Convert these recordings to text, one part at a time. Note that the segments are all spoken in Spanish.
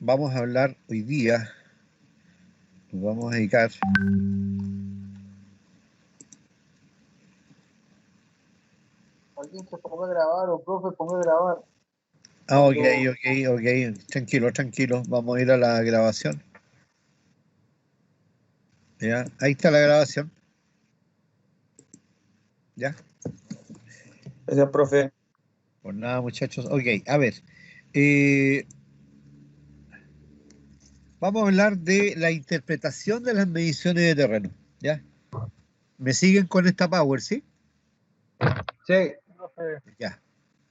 vamos a hablar hoy día, nos vamos a dedicar Alguien se ponga a grabar o profe ponga a grabar. ok, tranquilo, vamos a ir a la grabación. Ya, ahí está la grabación. Ya. Gracias, profe. Pues nada, muchachos, ok, a ver. Vamos a hablar de la interpretación de las mediciones de terreno, ¿ya? ¿Me siguen con esta power, sí? Sí, profe. Ya,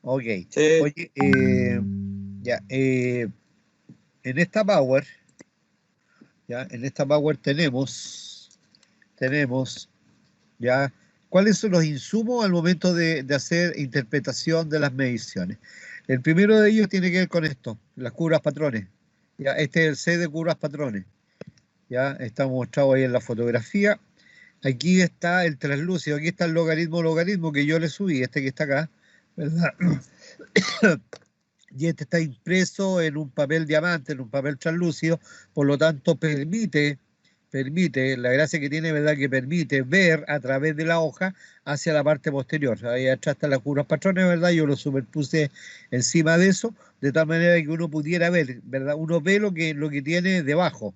ok. Sí. Oye, ya, en esta power, ya, en esta power tenemos, ya, ¿cuáles son los insumos al momento de hacer interpretación de las mediciones? El primero de ellos tiene que ver con esto, las curvas patrones. Ya, este es el set de curvas patrones. Ya está mostrado ahí en la fotografía. Aquí está el translúcido, aquí está el logaritmo que yo le subí, este que está acá, ¿verdad? Y este está impreso en un papel diamante, en un papel translúcido, por lo tanto permite, la gracia que tiene, ¿verdad? Que permite ver a través de la hoja hacia la parte posterior. Ahí atrás están las curvas patrones, ¿verdad? Yo lo superpuse encima de eso, de tal manera que uno pudiera ver, ¿verdad? Uno ve lo que tiene debajo,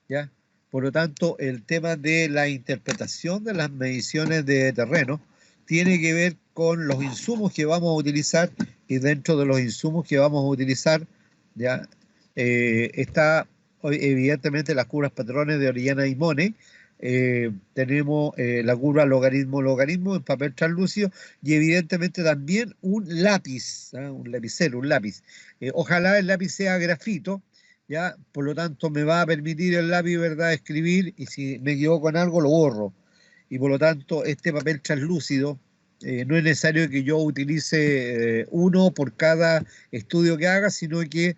¿ya? Por lo tanto, el tema de la interpretación de las mediciones de terreno tiene que ver con los insumos que vamos a utilizar, y dentro de los insumos que vamos a utilizar, ya está evidentemente las curvas patrones de Orellana y Mone. Tenemos la curva logaritmo en papel translúcido, y evidentemente también un lápiz, un lapicero, un lápiz. Ojalá el lápiz sea grafito, ¿ya? Por lo tanto, me va a permitir el lápiz, ¿verdad?, escribir, y si me equivoco en algo, lo borro. Y por lo tanto, este papel translúcido, no es necesario que yo utilice uno por cada estudio que haga, sino que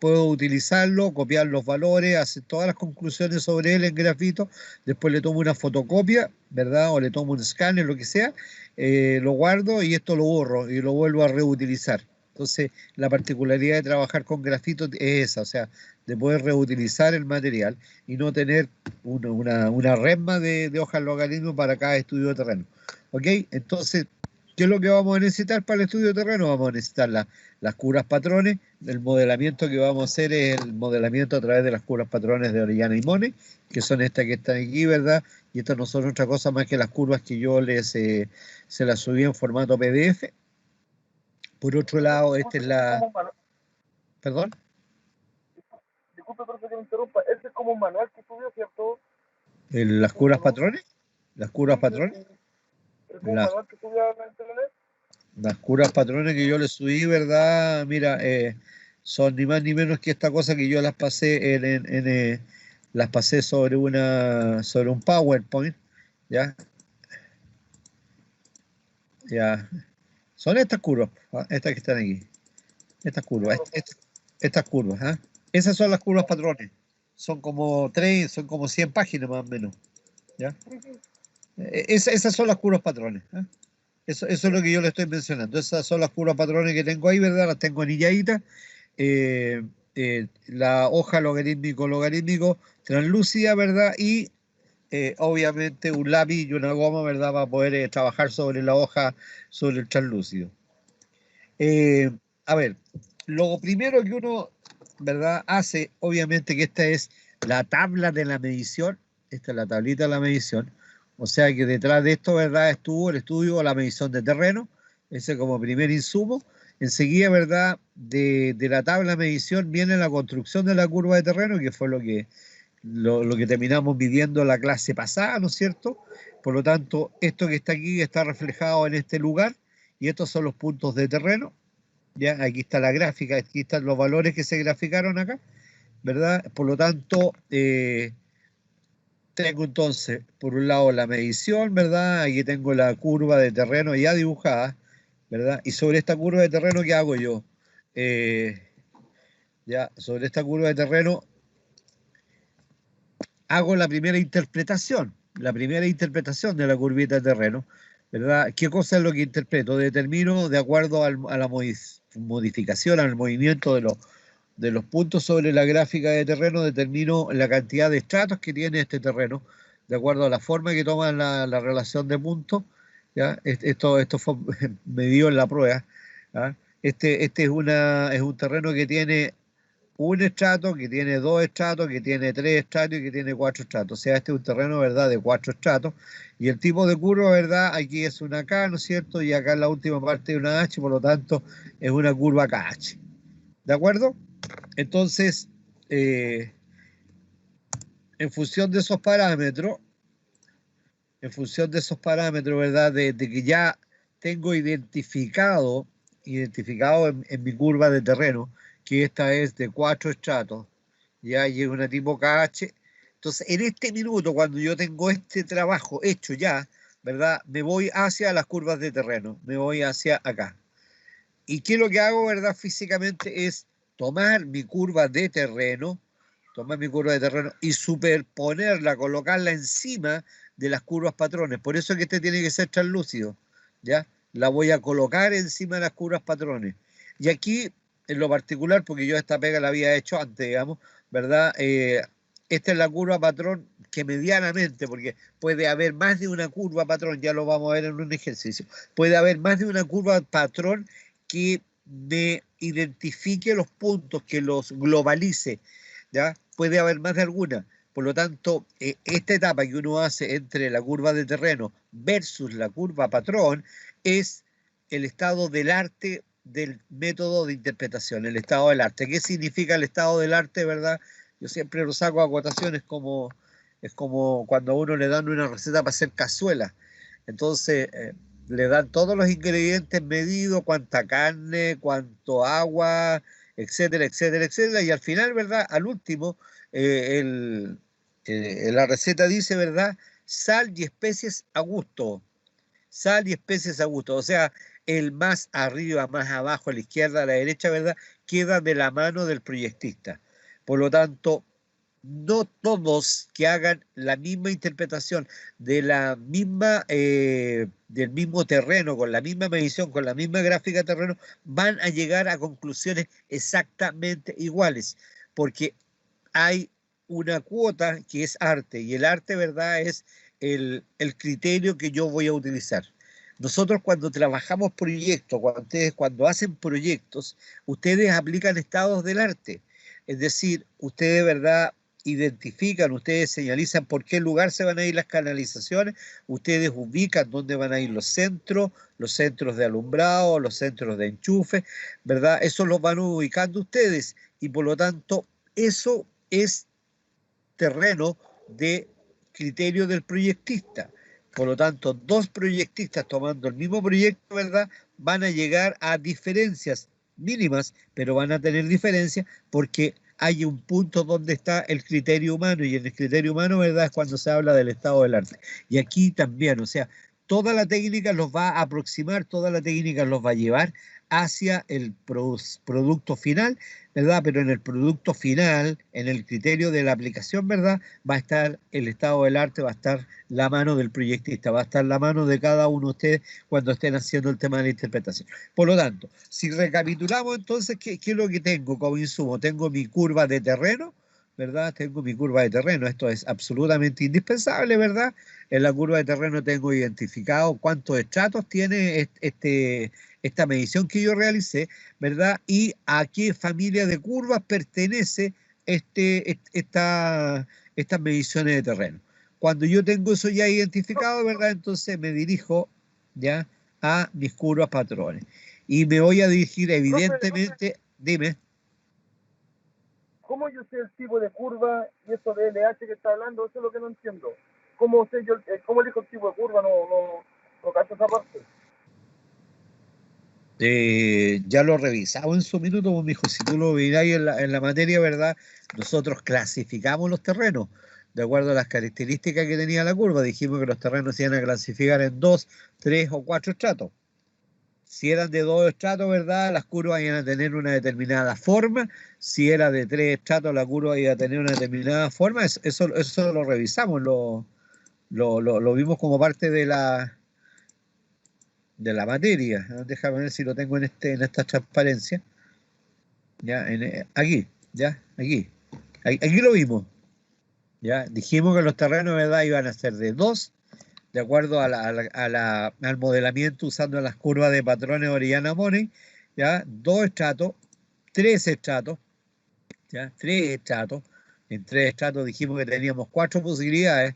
puedo utilizarlo, copiar los valores, hacer todas las conclusiones sobre él en grafito, después le tomo una fotocopia, ¿verdad? O le tomo un escáner, lo que sea, lo guardo y esto lo borro y lo vuelvo a reutilizar. Entonces, la particularidad de trabajar con grafito es esa, o sea, de poder reutilizar el material y no tener una resma de hojas logaritmo para cada estudio de terreno. ¿Ok? Entonces, ¿qué es lo que vamos a necesitar para el estudio de terreno? Vamos a necesitar las curvas patrones. El modelamiento que vamos a hacer es el modelamiento a través de las curvas patrones de Orellana y Mone, que son estas que están aquí, ¿verdad? Y estas no son otra cosa más que las curvas que yo se las subí en formato PDF. Por otro lado, esta es la... ¿Perdón? Disculpe, profe, que me interrumpa. Este es como un manual que subió, ¿cierto? ¿Las curvas patrones? ¿Las curvas patrones? Es como un manual que subió a internet. Las curvas patrones que yo les subí, ¿verdad? Mira, son ni más ni menos que esta cosa que yo las pasé las pasé sobre un PowerPoint, ¿ya? Ya. Son estas curvas, estas que están aquí. Estas curvas, estas curvas, ¿ah? Esas son las curvas patrones. Son como 100 páginas más o menos, ¿ya? Esas son las curvas patrones, ¿ah? Eso es lo que yo le estoy mencionando. Esas son las curvas patrones que tengo ahí, ¿verdad? Las tengo anilladitas. La hoja logarítmico translúcida, ¿verdad? Y obviamente un lápiz y una goma, ¿verdad? Para poder trabajar sobre la hoja, sobre el translúcido. A ver, lo primero que uno, ¿verdad?, hace, obviamente que esta es la tabla de la medición. Esta es la tablita de la medición. O sea que detrás de esto, ¿verdad?, estuvo el estudio o la medición de terreno. Ese como primer insumo. Enseguida, ¿verdad?, de la tabla de medición viene la construcción de la curva de terreno, que fue lo que terminamos viviendo la clase pasada, ¿no es cierto? Por lo tanto, esto que está aquí está reflejado en este lugar, y estos son los puntos de terreno. Ya, aquí está la gráfica, aquí están los valores que se graficaron acá, ¿verdad? Por lo tanto, tengo entonces, por un lado, la medición, ¿verdad? Aquí tengo la curva de terreno ya dibujada, ¿verdad? Y sobre esta curva de terreno, ¿qué hago yo? Ya, sobre esta curva de terreno, hago la primera interpretación de la curvita de terreno, ¿verdad? ¿Qué cosa es lo que interpreto? Determino de acuerdo a la modificación, al movimiento de los puntos sobre la gráfica de terreno determino la cantidad de estratos que tiene este terreno, de acuerdo a la forma que toma la relación de puntos. ¿Ya? Esto fue medido en la prueba. ¿Ya? Este es un terreno que tiene un estrato, que tiene dos estratos, que tiene tres estratos y que tiene cuatro estratos. O sea, este es un terreno, ¿verdad?, de cuatro estratos. Y el tipo de curva, ¿verdad?, aquí es una K, ¿no es cierto? Y acá en la última parte es una H, por lo tanto, es una curva KH. ¿De acuerdo? Entonces, en función de esos parámetros, ¿verdad? De que ya tengo identificado en mi curva de terreno, que esta es de cuatro estratos, ya llega una tipo KH. Entonces, en este minuto, cuando yo tengo este trabajo hecho ya, ¿verdad? Me voy hacia las curvas de terreno, me voy hacia acá. ¿Y qué es lo que hago, verdad? Físicamente es tomar mi curva de terreno, y superponerla, colocarla encima de las curvas patrones. Por eso es que este tiene que ser translúcido, ¿ya? La voy a colocar encima de las curvas patrones. Y aquí, en lo particular, porque yo esta pega la había hecho antes, digamos, ¿verdad? Esta es la curva patrón que medianamente, porque puede haber más de una curva patrón, ya lo vamos a ver en un ejercicio, puede haber más de una curva patrón que me identifique los puntos, que los globalice, ¿ya? Puede haber más de alguna. Por lo tanto, esta etapa que uno hace entre la curva de terreno versus la curva patrón es el estado del arte del método de interpretación, el estado del arte. ¿Qué significa el estado del arte, verdad? Yo siempre lo saco a cotaciones es como cuando a uno le dan una receta para hacer cazuela. Entonces, le dan todos los ingredientes medidos, cuánta carne, cuánto agua, etcétera, etcétera, etcétera. Y al final, ¿verdad? Al último, la receta dice, ¿verdad? Sal y especies a gusto. Sal y especies a gusto. O sea, el más arriba, más abajo, a la izquierda, a la derecha, ¿verdad? Queda de la mano del proyectista. Por lo tanto, no todos que hagan la misma interpretación de del mismo terreno, con la misma medición, con la misma gráfica de terreno, van a llegar a conclusiones exactamente iguales, porque hay una cuota que es arte, y el arte, ¿verdad?, es el criterio que yo voy a utilizar. Nosotros cuando trabajamos proyectos, cuando hacen proyectos, ustedes aplican estados del arte. Es decir, ustedes, ¿verdad?, identifican, ustedes señalizan por qué lugar se van a ir las canalizaciones, ustedes ubican dónde van a ir los centros de alumbrado, los centros de enchufe, ¿verdad? Eso los van ubicando ustedes y por lo tanto eso es terreno de criterio del proyectista. Por lo tanto, dos proyectistas tomando el mismo proyecto, ¿verdad?, van a llegar a diferencias mínimas, pero van a tener diferencias porque hay un punto donde está el criterio humano, y en el criterio humano, ¿verdad?, es cuando se habla del estado del arte. Y aquí también, o sea, toda la técnica los va a aproximar, toda la técnica los va a llevar hacia el producto final, ¿verdad? Pero en el producto final, en el criterio de la aplicación, ¿verdad?, va a estar el estado del arte, va a estar la mano del proyectista, va a estar la mano de cada uno de ustedes cuando estén haciendo el tema de la interpretación. Por lo tanto, si recapitulamos entonces, ¿qué es lo que tengo como insumo? Tengo mi curva de terreno, ¿verdad? Tengo mi curva de terreno, esto es absolutamente indispensable, ¿verdad? En la curva de terreno tengo identificado cuántos estratos tiene esta medición que yo realicé, ¿verdad? Y a qué familia de curvas pertenece estas mediciones de terreno. Cuando yo tengo eso ya identificado, ¿verdad? Entonces me dirijo ya a mis curvas patrones. Y me voy a dirigir evidentemente, dime. ¿Cómo yo sé el tipo de curva y eso de LH que está hablando? Eso es lo que no entiendo. ¿Cómo sé yo, cómo elijo el tipo de curva? No cacho esa parte. Ya lo revisaba en su minuto, pues, mijo, si tú lo miráis en la materia, ¿verdad? Nosotros clasificamos los terrenos de acuerdo a las características que tenía la curva. Dijimos que los terrenos se iban a clasificar en 2, 3 o 4 estratos. Si eran de 2 estratos, ¿verdad?, las curvas iban a tener una determinada forma. Si era de 3 estratos, la curva iba a tener una determinada forma. Eso lo revisamos, lo vimos como parte de la materia. Déjame ver si lo tengo en esta transparencia. ya, aquí, ya, aquí. Aquí lo vimos, ya. Dijimos que los terrenos, ¿verdad?, iban a ser de 2, de acuerdo al modelamiento usando las curvas de patrones Orellana-Money, ya, 2 estratos, 3 estratos, ya, 3 estratos. En 3 estratos dijimos que teníamos 4 posibilidades: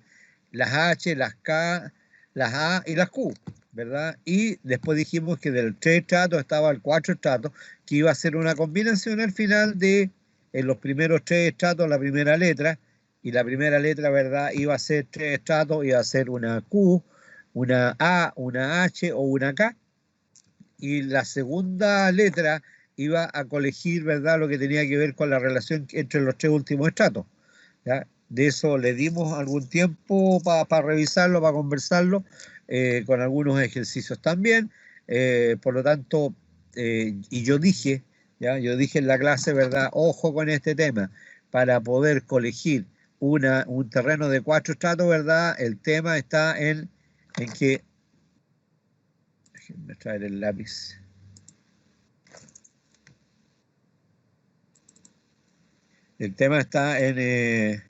las H, las K, las A y las Q, ¿verdad? Y después dijimos que del 3 estratos estaba el 4 estratos, que iba a ser una combinación al final de, en los primeros 3 estratos, la primera letra, y la primera letra, ¿verdad?, iba a ser 3 estratos, iba a ser una Q, una A, una H o una K, y la segunda letra iba a colegir, ¿verdad?, lo que tenía que ver con la relación entre los 3 últimos estratos, ¿ya? De eso le dimos algún tiempo para revisarlo, para conversarlo, con algunos ejercicios también. Por lo tanto, y yo dije, ¿ya? Yo dije en la clase, ¿verdad?, ojo con este tema, para poder colegir un terreno de 4 estratos, ¿verdad? El tema está en que, déjenme traer el lápiz. El tema está en,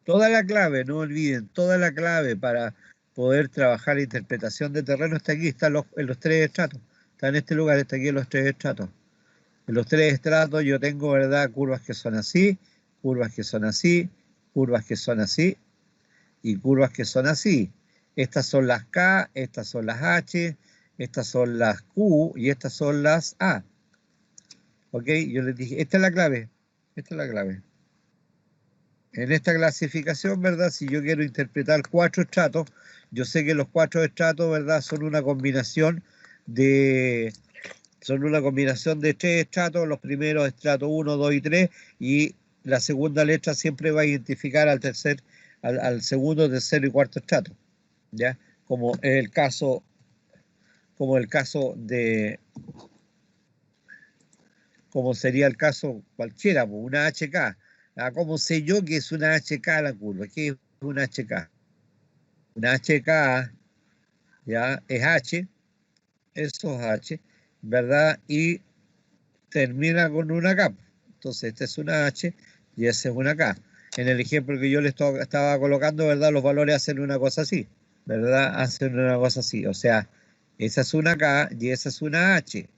toda la clave, no olviden, toda la clave para poder trabajar la interpretación de terreno está aquí, está en los 3 estratos. Está en este lugar, está aquí en los 3 estratos. En los 3 estratos yo tengo, ¿verdad?, curvas que son así, curvas que son así, curvas que son así y curvas que son así. Estas son las K, estas son las H, estas son las Q y estas son las A. ¿Ok? Yo les dije, esta es la clave, esta es la clave. En esta clasificación, ¿verdad?, si yo quiero interpretar 4 estratos, yo sé que los 4 estratos, ¿verdad?, son una combinación de 3 estratos, los primeros estratos 1, 2 y 3, y la segunda letra siempre va a identificar al segundo, tercero y cuarto estrato, ¿ya? Como es el caso, como sería el caso cualquiera, pues, una HK. ¿Cómo sé yo que es una HK la curva? ¿Qué es una HK? Una HK, ya, es H, eso es H, ¿verdad? Y termina con una K. Entonces, esta es una H y esa es una K. En el ejemplo que yo le estaba colocando, ¿verdad?, los valores hacen una cosa así, ¿verdad? Hacen una cosa así. O sea, esa es una K y esa es una H.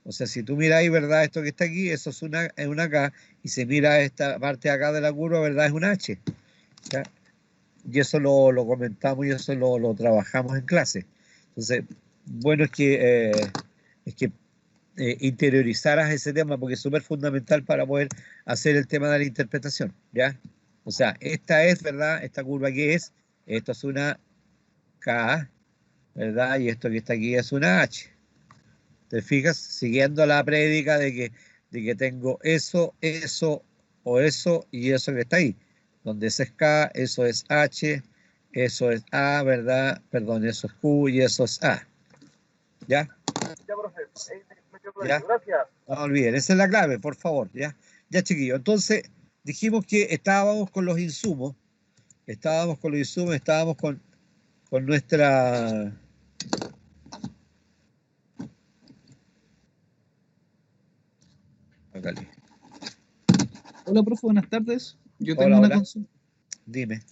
O sea, si tú miras, ¿verdad?, esto que está aquí, eso es una K, y si mira esta parte acá de la curva, ¿verdad?, es una H, ¿ya? Y eso lo comentamos y eso lo trabajamos en clase. Entonces, bueno, es que interiorizaras ese tema, porque es súper fundamental para poder hacer el tema de la interpretación, ¿ya? O sea, esta es, ¿verdad?, esta curva que es, esto es una K, ¿verdad? Y esto que está aquí es una H. ¿Te fijas? Siguiendo la prédica de que tengo eso, eso o eso y eso que está ahí. Donde ese es K, eso es H, eso es A, ¿verdad? Perdón, eso es Q y eso es A. ¿Ya? Ya, profe, ahí me quedo ¿Ya? clarito. Gracias. No olviden, esa es la clave, por favor, ¿ya? Ya, chiquillos. Entonces, dijimos que estábamos con los insumos, estábamos con nuestra... Acá, Hola, profe, buenas tardes. Yo tengo hola, una hola, consulta dime.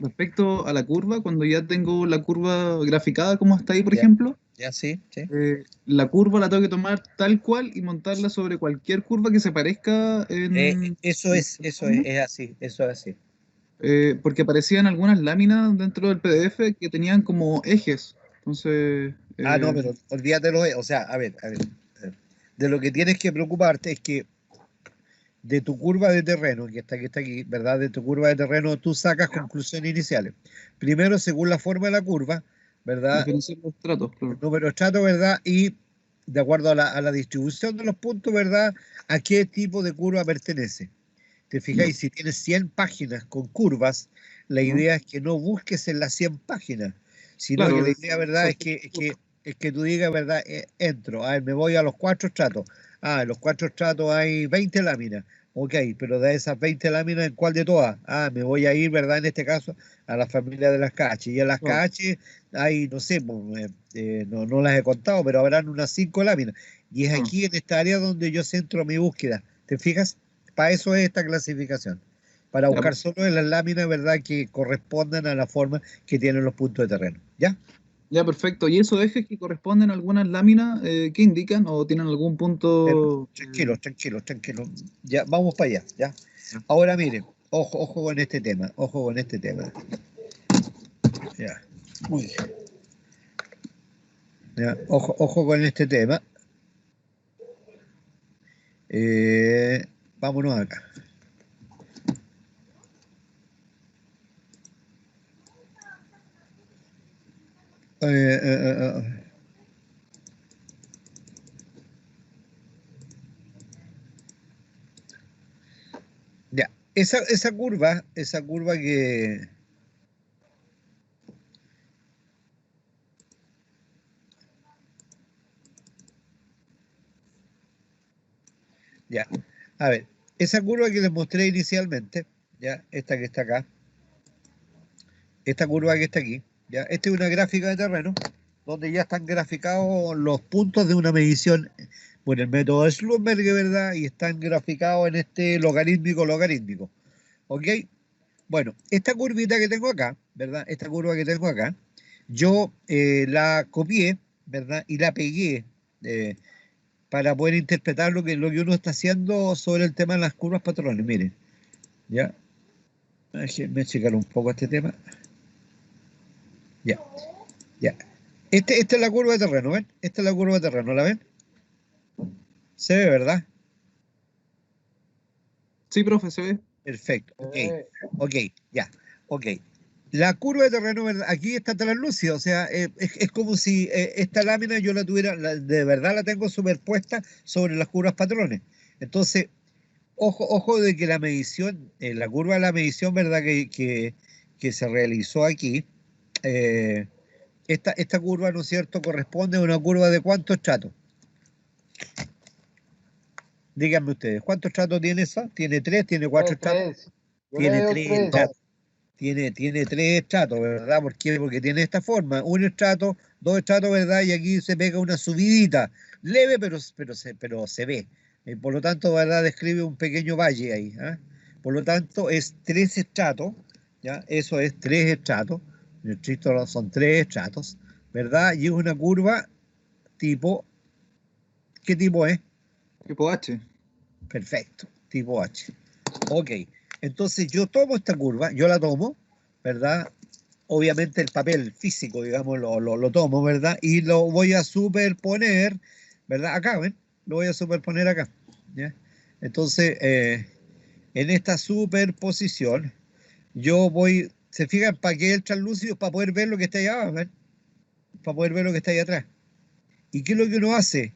respecto a la curva. Cuando ya tengo la curva graficada como está ahí, por Ya, ejemplo, ya, sí, sí. la curva la tengo que tomar tal cual y montarla sobre cualquier curva que se parezca Eso en es, el eso fondo, es así, eso es así. porque aparecían algunas láminas dentro del PDF que tenían como ejes. Entonces, Ah, no, pero olvídatelo, o sea, a ver. De lo que tienes que preocuparte es que de tu curva de terreno, que está aquí, ¿verdad? De tu curva de terreno, tú sacas conclusiones iniciales. Primero, según la forma de la curva, ¿verdad?, diferenciar los estratos, el claro. número de estratos, ¿verdad? Y de acuerdo a la distribución de los puntos, ¿verdad?, a qué tipo de curva pertenece. Te fijáis, si tienes 100 páginas con curvas, la ¿No? idea es que no busques en las 100 páginas, sino que Claro, la idea, ¿verdad?, es que es que tú digas, ¿verdad? Entro, a ver, me voy a los 4 estratos. Ah, en los 4 estratos hay 20 láminas. Ok, pero de esas 20 láminas, ¿en cuál de todas? Ah, me voy a ir, ¿verdad? En este caso, a la familia de las KH. Y en las Claro. KH hay, no sé, pues, no las he contado, pero habrán unas 5 láminas. Y es Claro. aquí en esta área donde yo centro mi búsqueda. ¿Te fijas? Para eso es esta clasificación. Para Ya, buscar solo en las láminas, ¿verdad? Que correspondan a la forma que tienen los puntos de terreno. ¿Ya? ya, perfecto. ¿Y esos ejes que corresponden a algunas láminas, qué indican o tienen algún punto? Tranquilos, tranquilos, tranquilos. Ya, vamos para allá, ¿ya? Ya. Ahora miren, ojo con este tema, ojo con este tema. Ya. Uy. Ya, ojo con este tema. Eh, vámonos acá. Eh, eh, eh, eh. Ya, esa curva que... Ya, a ver, esa curva que les mostré inicialmente, ya, esta que está acá, esta curva que está aquí, ya, esta es una gráfica de terreno donde ya están graficados los puntos de una medición por el método de Schlumberg, ¿verdad? Y están graficados en este logarítmico, ¿ok? Bueno, esta curvita que tengo acá, ¿verdad? Esta curva que tengo acá, yo la copié, ¿verdad? Y la pegué eh, para poder interpretar lo que uno está haciendo sobre el tema de las curvas patrones. Miren, ya, déjenme checar un poco este tema. Ya, ya. Esta es la curva de terreno, ¿ven? Esta es la curva de terreno, ¿la ven? Se ve, ¿verdad? Sí, profe, se ve. Perfecto, ok, ya, ok. La curva de terreno, ¿verdad? Aquí está translúcida, o sea, es como si esta lámina yo la tuviera, de verdad la tengo superpuesta sobre las curvas patrones. Entonces, ojo de que la medición, la curva de la medición, ¿verdad? Que se realizó aquí, eh, esta curva, ¿no es cierto?, corresponde a una curva de ¿cuántos estratos? Díganme ustedes, ¿cuántos estratos tiene esa? ¿Tiene 3? ¿Tiene 4 estratos? Yo le Tiene veo 3 3. estratos. Tiene 3 estratos, ¿verdad? ¿Por qué? Porque tiene esta forma, un estrato, 2 estratos, ¿verdad? Y aquí se pega una subidita, leve, pero se ve. Por lo tanto, ¿verdad? Describe un pequeño valle ahí. ¿Ah? Por lo tanto, es 3 estratos, ¿ya? Eso es 3 estratos. En estricto son 3 estratos, ¿verdad? Y es una curva tipo, ¿qué tipo es? Tipo H. Perfecto, tipo H. Ok, entonces yo tomo esta curva, yo la tomo, ¿verdad? Obviamente el papel físico, digamos, lo tomo, ¿verdad? Y lo voy a superponer, ¿verdad? Acá, ¿ven? Lo voy a superponer acá, ¿ya? Entonces, en esta superposición, yo voy, ¿se fijan para qué el translúcido? Para poder ver lo que está ahí abajo, ¿ven? Para poder ver lo que está ahí atrás. ¿Y qué es lo que uno hace?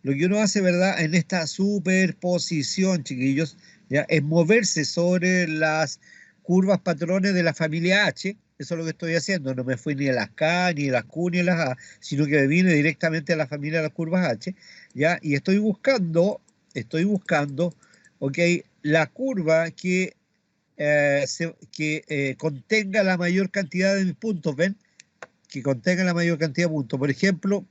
Lo que uno hace, ¿verdad? En esta superposición, chiquillos, ¿ya? Es moverse sobre las curvas patrones de la familia H. Eso es lo que estoy haciendo. No me fui ni a las K, ni a las Q, ni a las A, sino que me vine directamente a la familia de las curvas H, ¿ya? Y estoy buscando, ¿ok? La curva que contenga la mayor cantidad de mis puntos, ¿ven? Que contenga la mayor cantidad de puntos. Por ejemplo,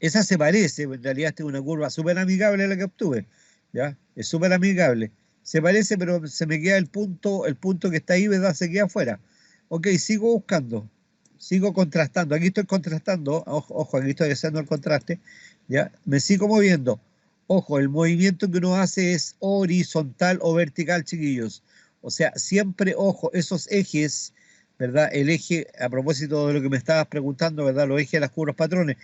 esa se parece, en realidad esta es una curva súper amigable la que obtuve, ¿ya? Es súper amigable. Se parece, pero se me queda el punto que está ahí, ¿verdad? Se queda afuera. Ok, sigo buscando, sigo contrastando. Aquí estoy contrastando, ojo, aquí estoy haciendo el contraste, ¿ya? Me sigo moviendo. Ojo, el movimiento que uno hace es horizontal o vertical, chiquillos. O sea, siempre, ojo, esos ejes, ¿verdad? El eje, a propósito de lo que me estabas preguntando, ¿verdad? Los ejes de las curvas patrones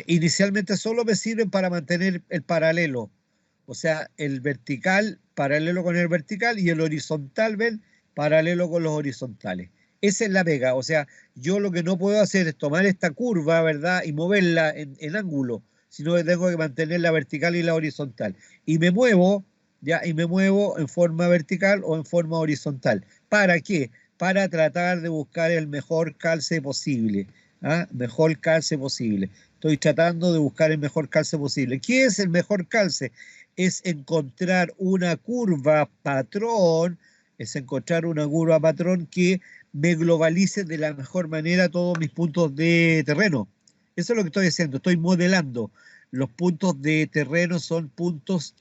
inicialmente solo me sirven para mantener el paralelo, o sea, el vertical paralelo con el vertical y el horizontal, ven, paralelo con los horizontales. Esa es la pega, o sea, yo lo que no puedo hacer es tomar esta curva, ¿verdad? Y moverla en ángulo, sino que tengo que mantener la vertical y la horizontal. Y me muevo, ya, y me muevo en forma vertical o en forma horizontal. ¿Para qué? Para tratar de buscar el mejor calce posible. ¿ah? Mejor calce posible. Estoy tratando de buscar el mejor calce posible. ¿Qué es el mejor calce? Es encontrar una curva patrón, es encontrar una curva patrón que me globalice de la mejor manera todos mis puntos de terreno. Eso es lo que estoy haciendo, estoy modelando. Los puntos de terreno son puntos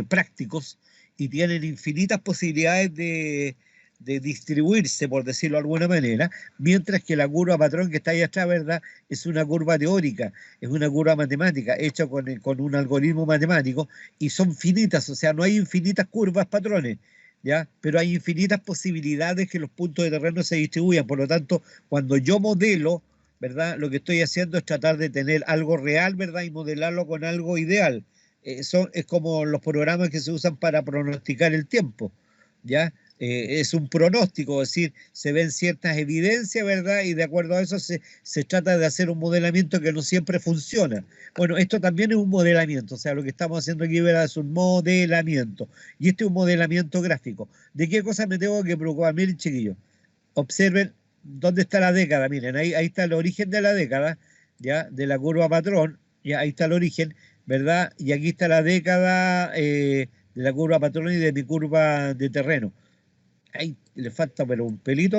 prácticos y tienen infinitas posibilidades de distribuirse, por decirlo de alguna manera, mientras que la curva patrón que está ahí atrás, ¿verdad? Es una curva teórica, es una curva matemática, hecha con un algoritmo matemático, y son finitas, o sea, no hay infinitas curvas patrones, ¿ya? Pero hay infinitas posibilidades que los puntos de terreno se distribuyan, por lo tanto, cuando yo modelo, ¿verdad? Lo que estoy haciendo es tratar de tener algo real, ¿verdad? Y modelarlo con algo ideal. Es como los programas que se usan para pronosticar el tiempo, ¿ya? Es un pronóstico, es decir, se ven ciertas evidencias, ¿verdad? Y de acuerdo a eso se trata de hacer un modelamiento que no siempre funciona. Bueno, esto también es un modelamiento, o sea, lo que estamos haciendo aquí, ¿verdad? Es un modelamiento. Y este es un modelamiento gráfico. ¿De qué cosa me tengo que preocupar? Miren, chiquillos, observen dónde está la década, miren, ahí está el origen de la década, ¿ya? De la curva patrón, ya ahí está el origen, ¿verdad? Y aquí está la década de la curva patrón y de mi curva de terreno. Ahí le falta pero un pelito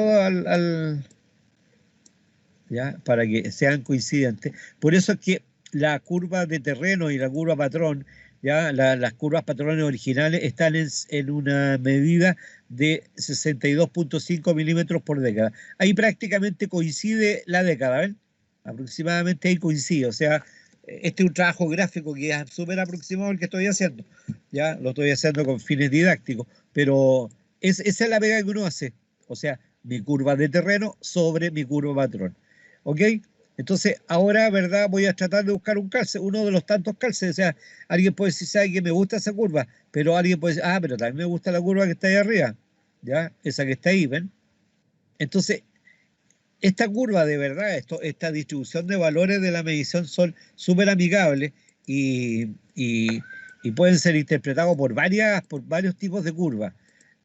ya, para que sean coincidentes. Por eso es que la curva de terreno y la curva patrón, ya, las curvas patrones originales están en una medida de 62,5 milímetros por década. Ahí prácticamente coincide la década, ¿ven? Aproximadamente ahí coincide, o sea, este es un trabajo gráfico que es súper aproximado al que estoy haciendo, ya, lo estoy haciendo con fines didácticos, pero esa es la pega que uno hace, o sea, mi curva de terreno sobre mi curva patrón. ¿Ok? Entonces, ahora, ¿verdad? Voy a tratar de buscar un calce, uno de los tantos calces. O sea, alguien puede decir, ¿sabe que me gusta esa curva? Pero alguien puede decir, ah, pero también me gusta la curva que está ahí arriba. ¿Ya? Esa que está ahí, ¿ven? Entonces, esta curva de verdad, esta distribución de valores de la medición son súper amigables y, y pueden ser interpretados por varios tipos de curvas.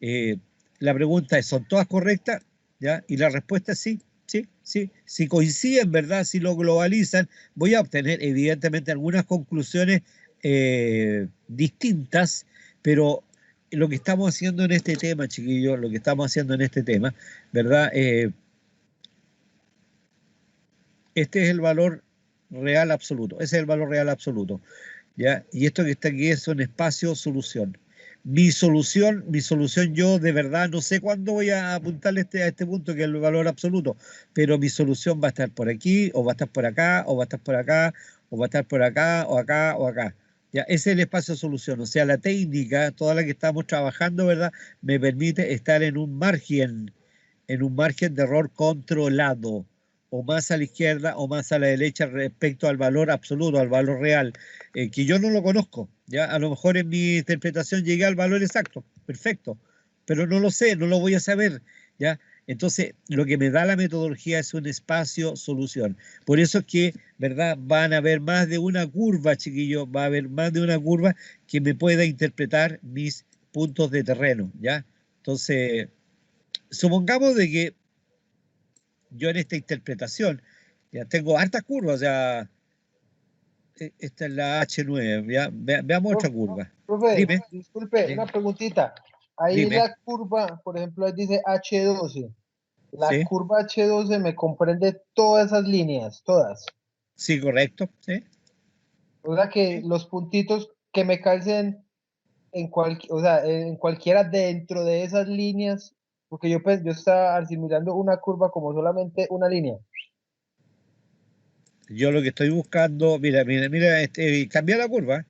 Eh, la pregunta es, ¿son todas correctas? ¿Ya? Y la respuesta es sí, sí, sí. Si coinciden, ¿verdad? Si lo globalizan, voy a obtener evidentemente algunas conclusiones distintas, pero lo que estamos haciendo en este tema, chiquillos, lo que estamos haciendo en este tema, ¿verdad? Este es el valor real absoluto, ese es el valor real absoluto, ¿ya? Y esto que está aquí es un espacio-solución. Mi solución yo de verdad no sé cuándo voy a apuntarle a este punto que es el valor absoluto, pero mi solución va a estar por aquí, o va a estar por acá, o va a estar por acá, o va a estar por acá, o acá, o acá. Ya, ese es el espacio-solución, o sea, la técnica, toda la que estamos trabajando, ¿verdad? Me permite estar en un margen de error controlado, o más a la izquierda o más a la derecha respecto al valor absoluto, al valor real, que yo no lo conozco, ¿ya? A lo mejor en mi interpretación llegué al valor exacto, perfecto, pero no lo sé, no lo voy a saber, ¿ya? Entonces, lo que me da la metodología es un espacio-solución. Por eso es que, ¿verdad? Van a haber más de una curva, chiquillos, va a haber más de una curva que me pueda interpretar mis puntos de terreno, ¿ya? Entonces, supongamos de que yo en esta interpretación ya tengo hartas curvas, o sea, esta es la H9, ya, veamos otra curva. Profe, Dime, disculpe, una dime, preguntita. Ahí dime, la curva, por ejemplo, ahí dice H12. La sí, curva H12 me comprende todas esas líneas, todas. sí, correcto, sí, O sea que sí. los puntitos que me calcen o sea, en cualquiera dentro de esas líneas, porque yo estaba asimilando una curva como solamente una línea. Yo lo que estoy buscando, mira, mira, mira, cambia la curva,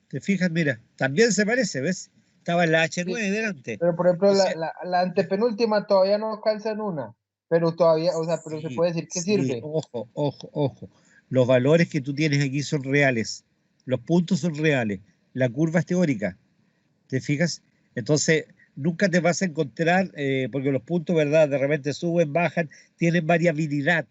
te fijas, mira, también se parece, ¿ves? Estaba en la Sí, H9 delante. pero por ejemplo, Entonces, la antepenúltima todavía no calza en una, pero todavía, o sea, pero se sí, puede decir que sí, sirve. ojo, ojo, ojo. Los valores que tú tienes aquí son reales, los puntos son reales, la curva es teórica. ¿Te fijas? Entonces, nunca te vas a encontrar, porque los puntos, ¿verdad? De repente suben, bajan, tienen variabilidad.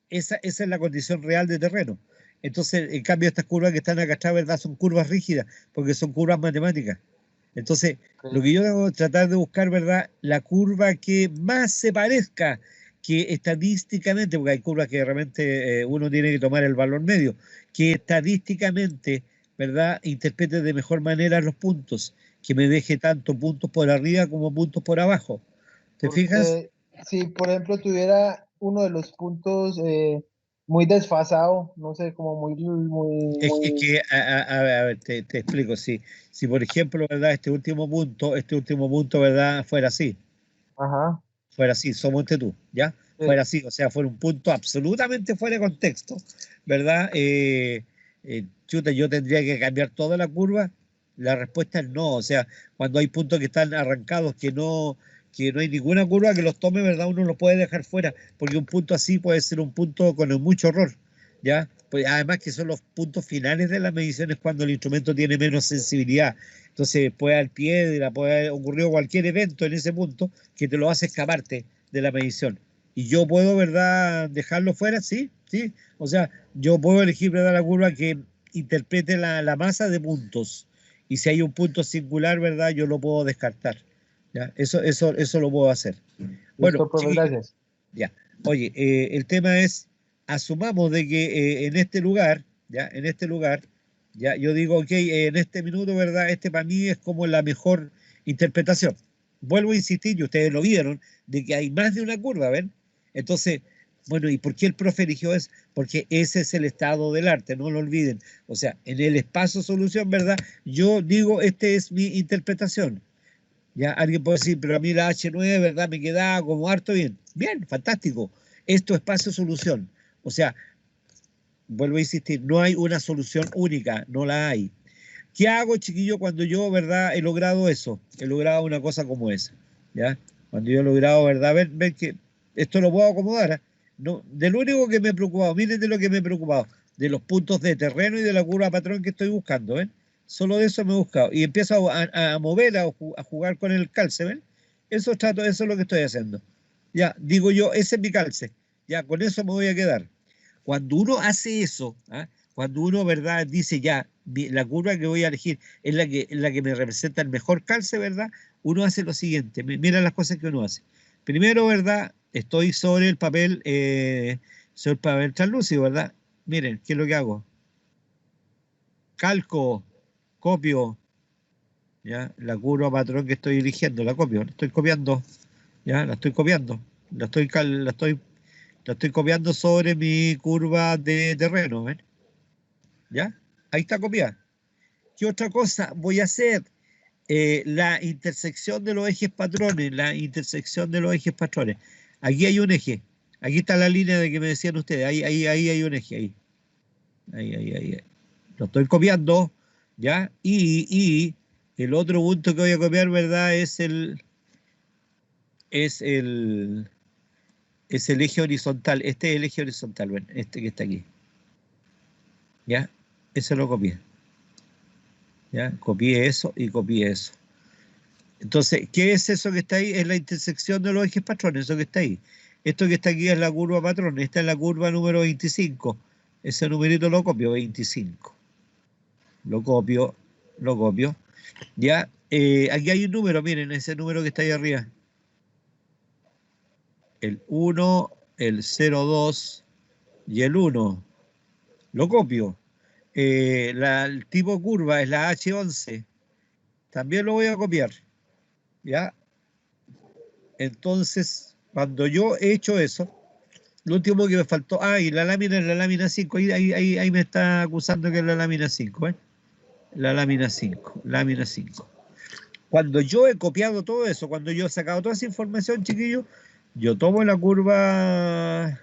Esa es la condición real de terreno. Entonces, en cambio, estas curvas que están acá atrás, ¿verdad? Son curvas rígidas, porque son curvas matemáticas. Entonces, lo Ok. que yo debo tratar de buscar, ¿verdad? La curva que más se parezca, que estadísticamente, porque hay curvas que realmente uno tiene que tomar el valor medio, que estadísticamente, ¿verdad?, interprete de mejor manera los puntos, que me deje tanto puntos por arriba como puntos por abajo. ¿Te fijas? Porque si, por ejemplo, tuviera uno de los puntos muy desfasado, no sé, como Es muy, que, a ver, te explico, si por ejemplo, ¿verdad?, este último punto, ¿verdad?, ajá, fuera así, somos tú, ¿ya? sí, Fuera así, o sea, fuera un punto absolutamente fuera de contexto, ¿verdad? Chuta, yo tendría que cambiar toda la curva. La respuesta es no, o sea, cuando hay puntos que están arrancados, que no hay ninguna curva que los tome, ¿verdad? Uno los puede dejar fuera, porque un punto así puede ser un punto con mucho error, ¿ya? Pues además que son los puntos finales de las mediciones cuando el instrumento tiene menos sensibilidad. Entonces puede haber piedra, puede haber ocurrido cualquier evento en ese punto que te lo hace escaparte de la medición. Y yo puedo, ¿verdad?, dejarlo fuera, sí, sí. O sea, yo puedo elegir, ¿verdad?, la curva que interprete la masa de puntos. Y si hay un punto singular, ¿verdad?, yo lo puedo descartar. ¿Ya? Eso lo puedo hacer. Bueno, listo, profe, chiquillos, gracias. ya. Oye, el tema es, asumamos de que en este lugar, ya, en este lugar, ya, yo digo, ok, en este minuto, ¿verdad? Este para mí es como la mejor interpretación. Vuelvo a insistir, y ustedes lo vieron, de que hay más de una curva, ¿ven? Entonces, bueno, ¿y por qué el profe eligió eso? Porque ese es el estado del arte, no lo olviden. O sea, en el espacio solución, ¿verdad? Yo digo, esta es mi interpretación. Ya alguien puede decir, pero a mí la H9, ¿verdad? Me queda como harto bien. Bien, fantástico. Esto es espacio-solución. O sea, vuelvo a insistir, no hay una solución única, no la hay. ¿Qué hago, chiquillo, cuando yo, verdad, he logrado eso? He logrado una cosa como esa, ¿ya? Cuando yo he logrado, verdad, ver que esto lo puedo acomodar, ¿eh? No, de lo único que me he preocupado, miren de lo que me he preocupado, de los puntos de terreno y de la curva patrón que estoy buscando, ¿ven? Solo de eso me he buscado. Y empiezo a mover, a jugar con el calce, ¿ven? Eso es lo que estoy haciendo. Ya, digo yo, ese es mi calce. Ya, con eso me voy a quedar. Cuando uno hace eso, ¿ah? Cuando uno, ¿verdad?, dice ya, la curva que voy a elegir es la que me representa el mejor calce, ¿verdad? Uno hace lo siguiente, mira las cosas que uno hace. Primero, ¿verdad? Estoy sobre el papel translúcido, ¿verdad? Miren, ¿qué es lo que hago? Calco, copio, ¿ya? La curva patrón que estoy eligiendo, la copio, la estoy copiando, ¿ya? La estoy copiando, la estoy copiando sobre mi curva de terreno, ¿ven? ¿Ya? Ahí está copiada. ¿Qué otra cosa voy a hacer? La intersección de los ejes patrones, la intersección de los ejes patrones. Aquí hay un eje. Aquí está la línea de que me decían ustedes. Ahí hay un eje. Ahí. Lo estoy copiando, ¿ya? Y el otro punto que voy a copiar, ¿verdad? Es el, es el eje horizontal. Este es el eje horizontal, ¿ven? Este que está aquí. ¿Ya? Eso lo copié. ¿Ya? Copié eso y copié eso. Entonces, ¿qué es eso que está ahí? Es la intersección de los ejes patrones, eso que está ahí. Esto que está aquí es la curva patrón, esta es la curva número 25. Ese numerito lo copio, 25. Lo copio, lo copio. Ya, aquí hay un número, miren, ese número que está ahí arriba. El 1, el 02 y el 1. Lo copio. El tipo curva es la H11. También lo voy a copiar. ¿Ya? Entonces, cuando yo he hecho eso, lo último que me faltó, y la lámina es la lámina 5, ahí me está acusando que es la lámina 5, ¿eh? La lámina 5. Cuando yo he copiado todo eso, cuando yo he sacado toda esa información, chiquillos, yo tomo la curva,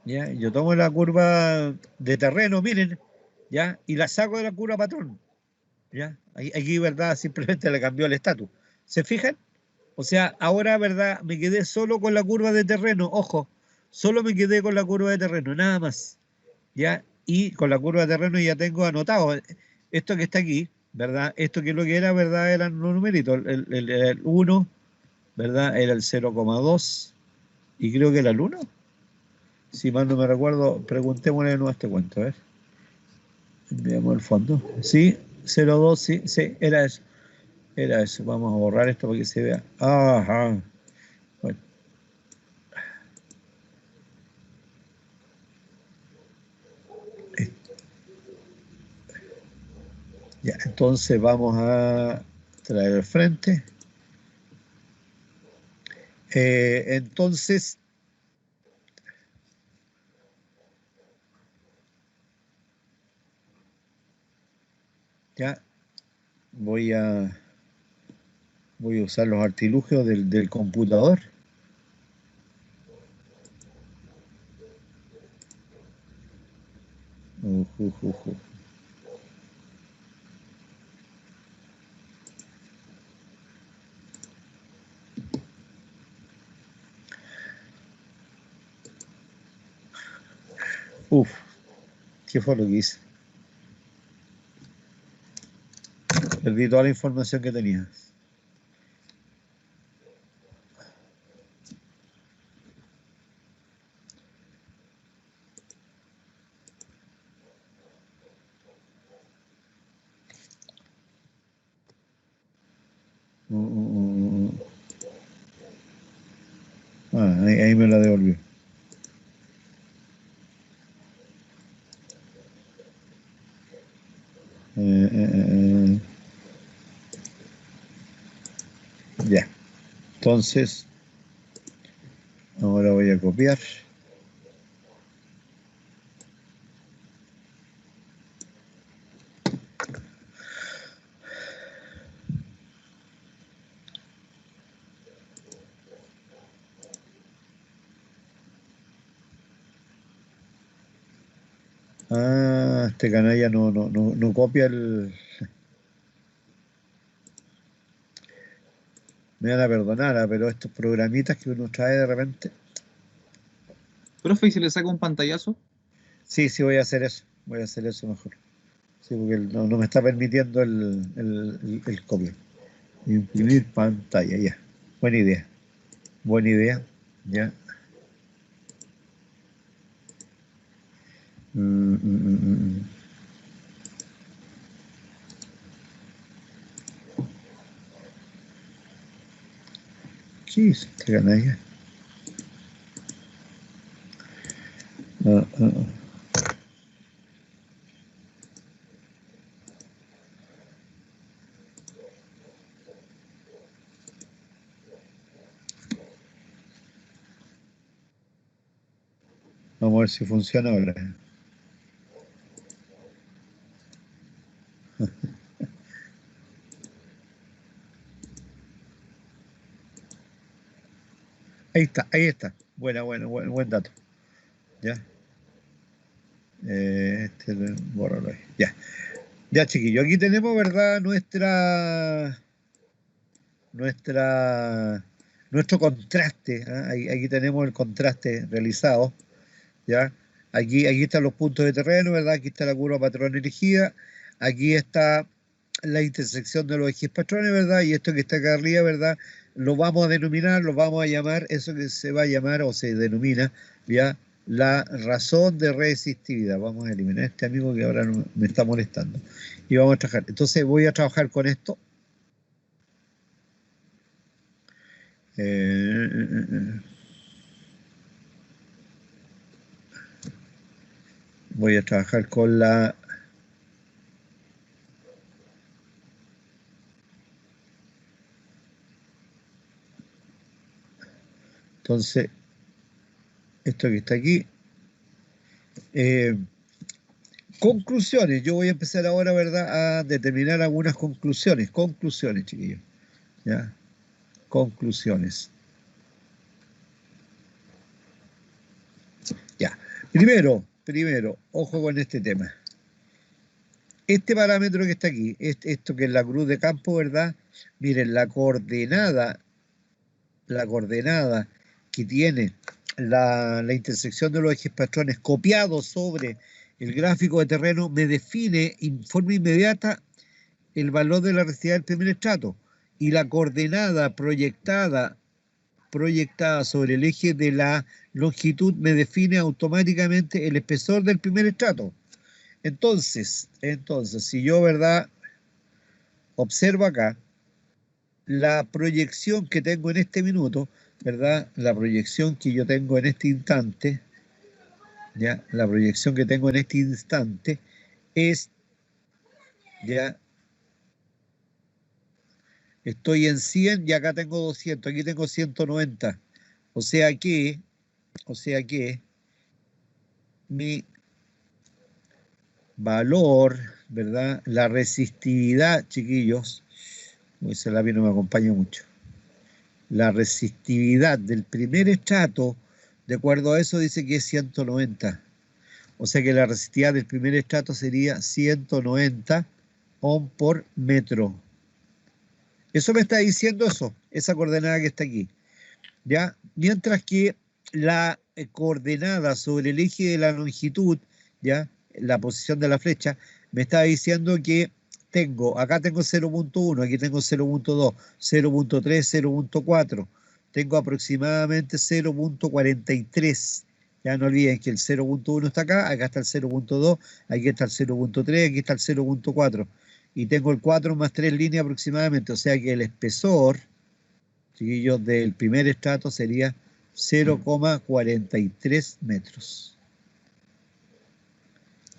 ¿ya? Yo tomo la curva de terreno, miren, ¿ya? Y la saco de la curva patrón, ¿ya? Aquí, ¿verdad? Simplemente le cambió el estatus. ¿Se fijan? O sea, ahora, ¿verdad? Me quedé solo con la curva de terreno, ojo, solo me quedé con la curva de terreno, nada más, ¿ya? Y con la curva de terreno ya tengo anotado esto que está aquí, ¿verdad? Esto que es lo que era, ¿verdad? Eran los numeritos, el 1, ¿verdad? Era el 0,2 y creo que era el 1. Si mal no me recuerdo, preguntémosle de nuevo este cuento, a ver. Veamos el fondo. Sí, 0,2, sí, era eso. Era eso. Vamos a borrar esto para que se vea. Ajá. Bueno, Ya, entonces vamos a traer al frente. Entonces, ya voy a usar los artilugios del computador. Ujujuju. Uf, ¿qué fue lo que hice? Perdí toda la información que tenía. Ahí me la devolvió. Ya. Entonces, ahora voy a copiar. Este canalla no copia el... Me van a perdonar, pero estos programitas que uno trae de repente... Profe, ¿y si le saca un pantallazo? Sí, voy a hacer eso. Voy a hacer eso mejor. Sí, porque no me está permitiendo el copia. Imprimir pantalla, ya. Buena idea. Buena idea. Ya. Mm. ¿Qué es este canalla? Ah. Vamos a ver si funciona ahora. Ahí está. Buen dato. Ya. Bórralo ahí. Ya, chiquillo. Aquí tenemos, ¿verdad? Nuestro contraste. ¿Ah? Aquí tenemos el contraste realizado. ¿Ya? Aquí están los puntos de terreno, ¿verdad? Aquí está la curva patrón elegida. Aquí está la intersección de los ejes patrones, ¿verdad? Y esto que está acá arriba, ¿verdad? Lo vamos a denominar, lo vamos a llamar, eso que se va a llamar o se denomina, ¿ya? La razón de resistividad. Vamos a eliminar a este amigo que ahora me está molestando. Y vamos a trabajar. Entonces voy a trabajar con esto. Voy a trabajar con la... Entonces, esto que está aquí. Conclusiones. Yo voy a empezar ahora, ¿verdad?, a determinar algunas conclusiones. Conclusiones, chiquillos. ¿Ya? Conclusiones. Ya. Primero, ojo con este tema. Este parámetro que está aquí, esto que es la cruz de campo, ¿verdad? Miren, la coordenada que tiene la intersección de los ejes patrones copiado sobre el gráfico de terreno me define en forma inmediata el valor de la resistividad del primer estrato, y la coordenada proyectada sobre el eje de la longitud me define automáticamente el espesor del primer estrato. Entonces, si yo, ¿verdad?, observo acá la proyección que tengo en este minuto, ¿verdad? La proyección que yo tengo en este instante, ¿ya? La proyección que tengo en este instante es, ¿ya?, Estoy en 100 y acá tengo 200, aquí tengo 190. O sea que mi valor, ¿verdad? La resistividad, chiquillos, ese lápiz no me acompaña mucho. La resistividad del primer estrato, de acuerdo a eso, dice que es 190. O sea que la resistividad del primer estrato sería 190 ohm por metro. Eso me está diciendo eso, esa coordenada que está aquí. ¿Ya? Mientras que la coordenada sobre el eje de la longitud, ¿ya? La posición de la flecha, me está diciendo que acá tengo 0.1, aquí tengo 0.2, 0.3, 0.4, tengo aproximadamente 0.43. Ya no olviden que el 0.1 está acá está el 0.2, aquí está el 0.3, aquí está el 0.4. Y tengo el 4 más 3 líneas aproximadamente, o sea que el espesor, chiquillos, del primer estrato sería 0,43 metros.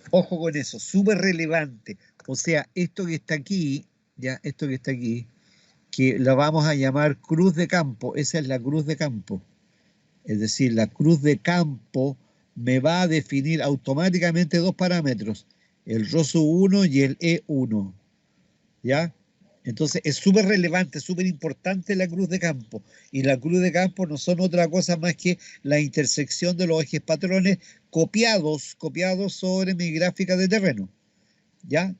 Ojo con eso, súper relevante. O sea, esto que está aquí, ya, esto que está aquí, que la vamos a llamar cruz de campo, esa es la cruz de campo. Es decir, la cruz de campo me va a definir automáticamente dos parámetros, el ROSU1 y el E1. ¿Ya? Entonces es súper relevante, súper importante la cruz de campo. Y la cruz de campo no son otra cosa más que la intersección de los ejes patrones copiados sobre mi gráfica de terreno. ¿Ya?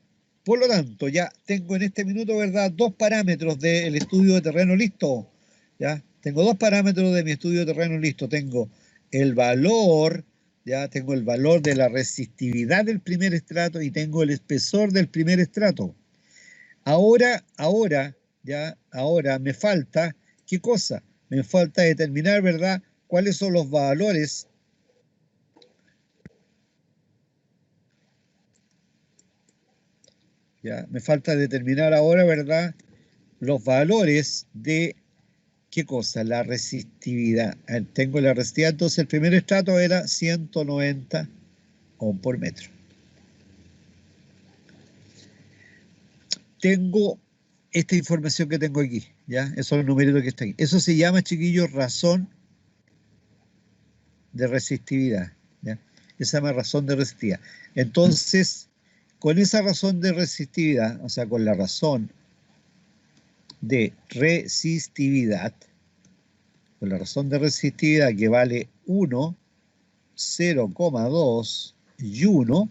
Por lo tanto, ya tengo en este minuto, ¿verdad?, dos parámetros del estudio de terreno listo. ¿Ya? Tengo dos parámetros de mi estudio de terreno listo. Tengo el valor, ya tengo el valor de la resistividad del primer estrato y tengo el espesor del primer estrato. Ahora me falta, ¿qué cosa? Me falta determinar, ¿verdad?, cuáles son los valores me falta determinar ahora, ¿verdad?, los valores de, ¿qué cosa? La resistividad. Tengo la resistividad, entonces el primer estrato era 190 ohm por metro. Tengo esta información que tengo aquí, ¿ya? Esos numeritos que están aquí. Eso se llama, chiquillos, razón de resistividad, ¿ya? Esa se llama razón de resistividad. Entonces, con esa razón de resistividad, o sea, con la razón de resistividad, con la razón de resistividad que vale 1, 0,2 y 1,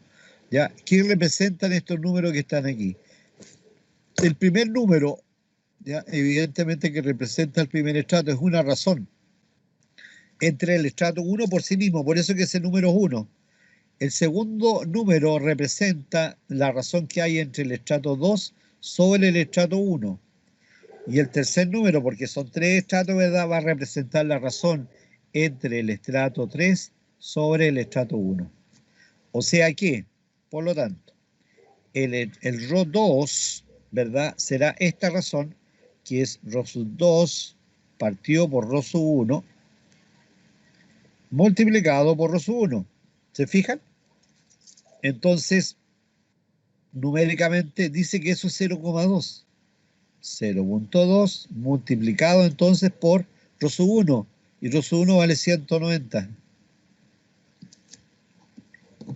¿ya? ¿Qué representan estos números que están aquí? El primer número, ¿ya?, evidentemente que representa el primer estrato, es una razón entre el estrato 1 por sí mismo, por eso que ese número es 1. El segundo número representa la razón que hay entre el estrato 2 sobre el estrato 1. Y el tercer número, porque son tres estratos, ¿verdad?, va a representar la razón entre el estrato 3 sobre el estrato 1. O sea que, por lo tanto, el ρ2, ¿verdad?, será esta razón, que es ρ2 partido por ρ1 multiplicado por ρ1. ¿Se fijan? Entonces, numéricamente dice que eso es 0,2. 0.2 multiplicado entonces por ρ1. Y ρ1 vale 190.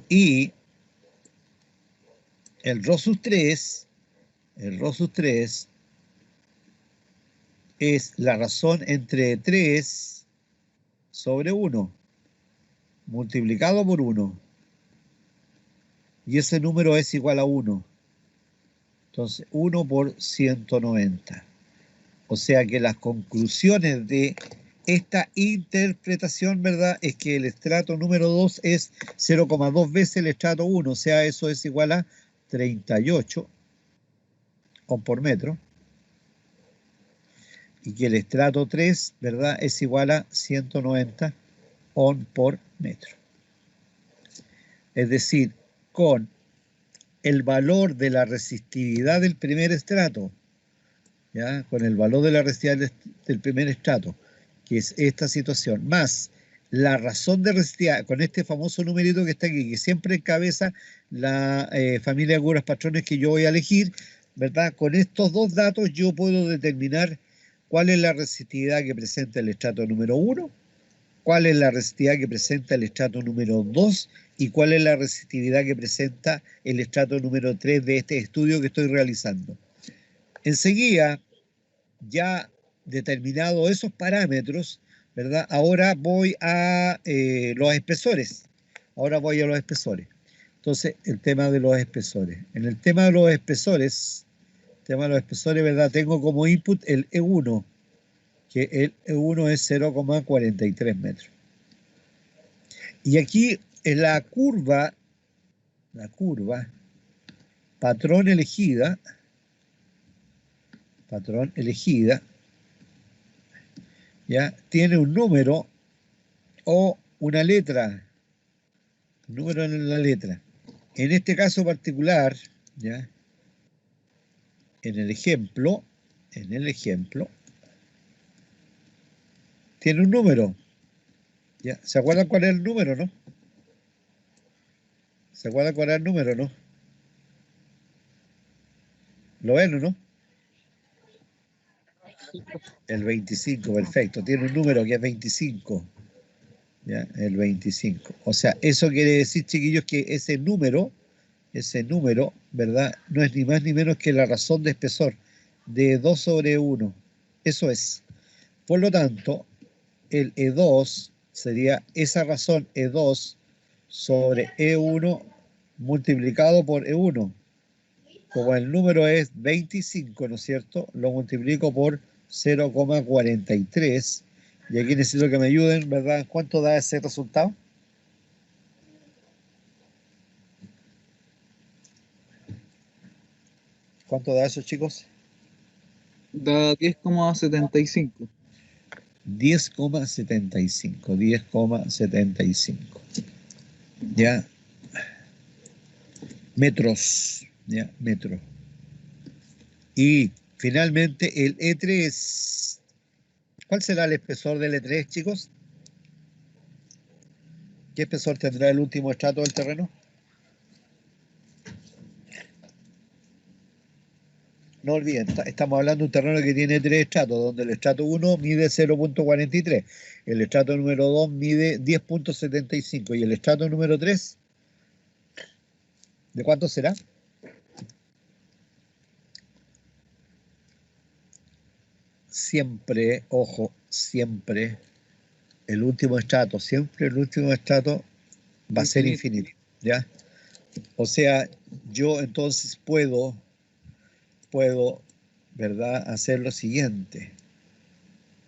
Y el ρ3 es la razón entre 3 sobre 1 multiplicado por 1. Y ese número es igual a 1. Entonces, 1 por 190. O sea que las conclusiones de esta interpretación, ¿verdad?, es que el estrato número 2 es 0,2 veces el estrato 1. O sea, eso es igual a 38 ohm por metro. Y que el estrato 3, ¿verdad?, es igual a 190 ohm por metro. Es decir, con el valor de la resistividad del primer estrato, ¿ya?, con el valor de la resistividad del primer estrato, que es esta situación, más la razón de resistividad, con este famoso numerito que está aquí, que siempre encabeza la familia de curas patrones que yo voy a elegir, ¿verdad? Con estos dos datos yo puedo determinar cuál es la resistividad que presenta el estrato número 1, cuál es la resistividad que presenta el estrato número 2 y cuál es la resistividad que presenta el estrato número 3 de este estudio que estoy realizando. Enseguida, ya determinado esos parámetros, ¿verdad? Ahora voy a los espesores. Ahora voy a los espesores. Entonces, el tema de los espesores. En el tema de los espesores, ¿verdad? Tengo como input el E1, que el E1 es 0,43 metros. Y aquí en la curva patrón elegida, ¿ya? Tiene un número o una letra, número en la letra. En este caso particular, ¿ya? En el ejemplo, tiene un número. ¿Ya? ¿Se acuerdan cuál es el número, no? ¿Se acuerdan cuál es el número, no? ¿Lo ven o no? El 25, perfecto. Tiene un número que es 25. ¿Ya? El 25. O sea, eso quiere decir, chiquillos, que ese número, ¿verdad? No es ni más ni menos que la razón de espesor de 2 sobre 1. Eso es. Por lo tanto, el E2 sería esa razón E2 sobre E1 multiplicado por E1. Como el número es 25, ¿no es cierto? Lo multiplico por 0,43. Y aquí necesito que me ayuden, ¿verdad? ¿Cuánto da ese resultado? ¿Cuánto da eso, chicos? Da 10,75. 10,75. ¿Ya? Metros. ¿Ya? Metros. Y finalmente el E3. ¿Cuál será el espesor del E3, chicos? ¿Qué espesor tendrá el último estrato del terreno? No olviden, estamos hablando de un terreno que tiene 3 estratos, donde el estrato 1 mide 0,43, el estrato número 2 mide 10,75 y el estrato número 3, ¿de cuánto será? Siempre, ojo, siempre el último estrato va a ser infinito, ¿ya? O sea, yo entonces puedo, ¿verdad?, hacer lo siguiente.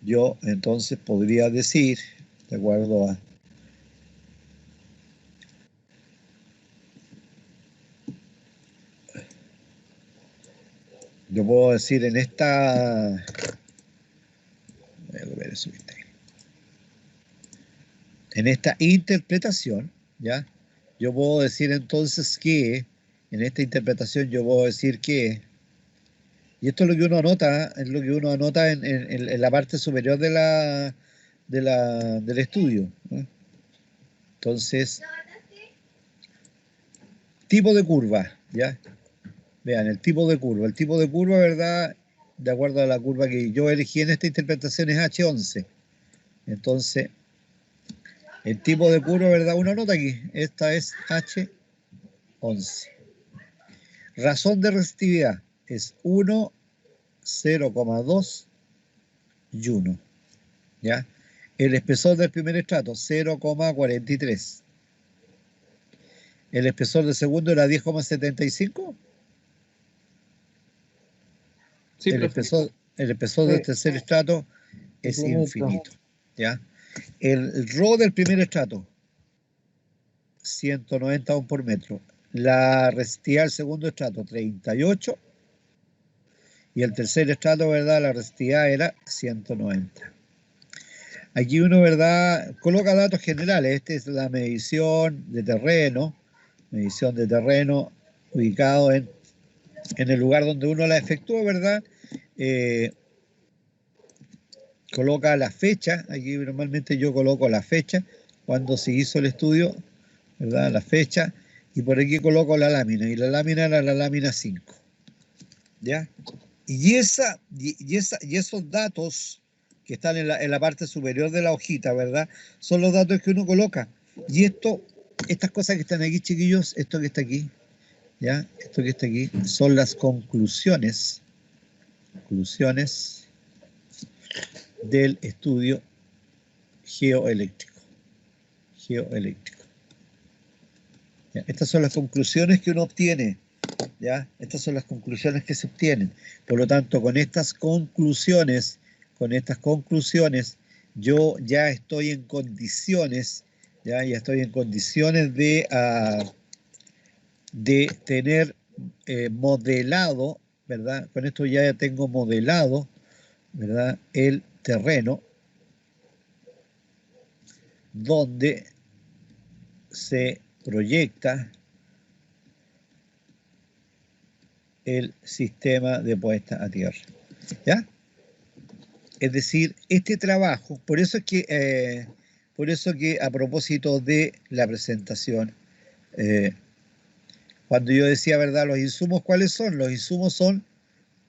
Yo entonces podría decir, de acuerdo a yo puedo decir en esta interpretación, ¿ya? Yo puedo decir entonces que en esta interpretación yo puedo decir que, y esto es lo que uno anota, es lo que uno anota en la parte superior del estudio, ¿no? Entonces, tipo de curva, ¿ya? Vean, el tipo de curva, ¿verdad? De acuerdo a la curva que yo elegí en esta interpretación es H11. Entonces, el tipo de curva, ¿verdad? Uno nota aquí, esta es H11. Razón de resistividad es 1, 0,2 y 1. ¿Ya? El espesor del primer estrato, 0,43. El espesor del segundo era 10,75. Sí, el espesor del tercer estrato es infinito. ¿Ya? El ρ del primer estrato, 190 ohm por metro. La resistividad del segundo estrato, 38. Y el tercer estrato, ¿verdad? La resistividad era 190. Aquí uno, ¿verdad?, coloca datos generales. Esta es la medición de terreno ubicado en el lugar donde uno la efectúa, ¿verdad? Coloca la fecha. Aquí normalmente yo coloco la fecha cuando se hizo el estudio, ¿verdad? La fecha. Y por aquí coloco la lámina. Y la lámina era la lámina 5. ¿ya? Y esos datos que están en la parte superior de la hojita, ¿verdad? Son los datos que uno coloca. Y estas cosas que están aquí, chiquillos, esto que está aquí, ¿ya? Esto que está aquí, son las conclusiones del estudio geoeléctrico. ¿Ya? Estas son las conclusiones que uno obtiene, ¿ya? Estas son las conclusiones que se obtienen. Por lo tanto, con estas conclusiones, yo ya estoy en condiciones, ya estoy en condiciones de tener modelado, ¿verdad? Con esto ya tengo modelado, ¿verdad? El terreno donde se proyecta el sistema de puesta a tierra, ¿ya? Es decir, este trabajo, por eso que a propósito de la presentación, cuando yo decía, ¿verdad? Los insumos, ¿cuáles son? Los insumos son,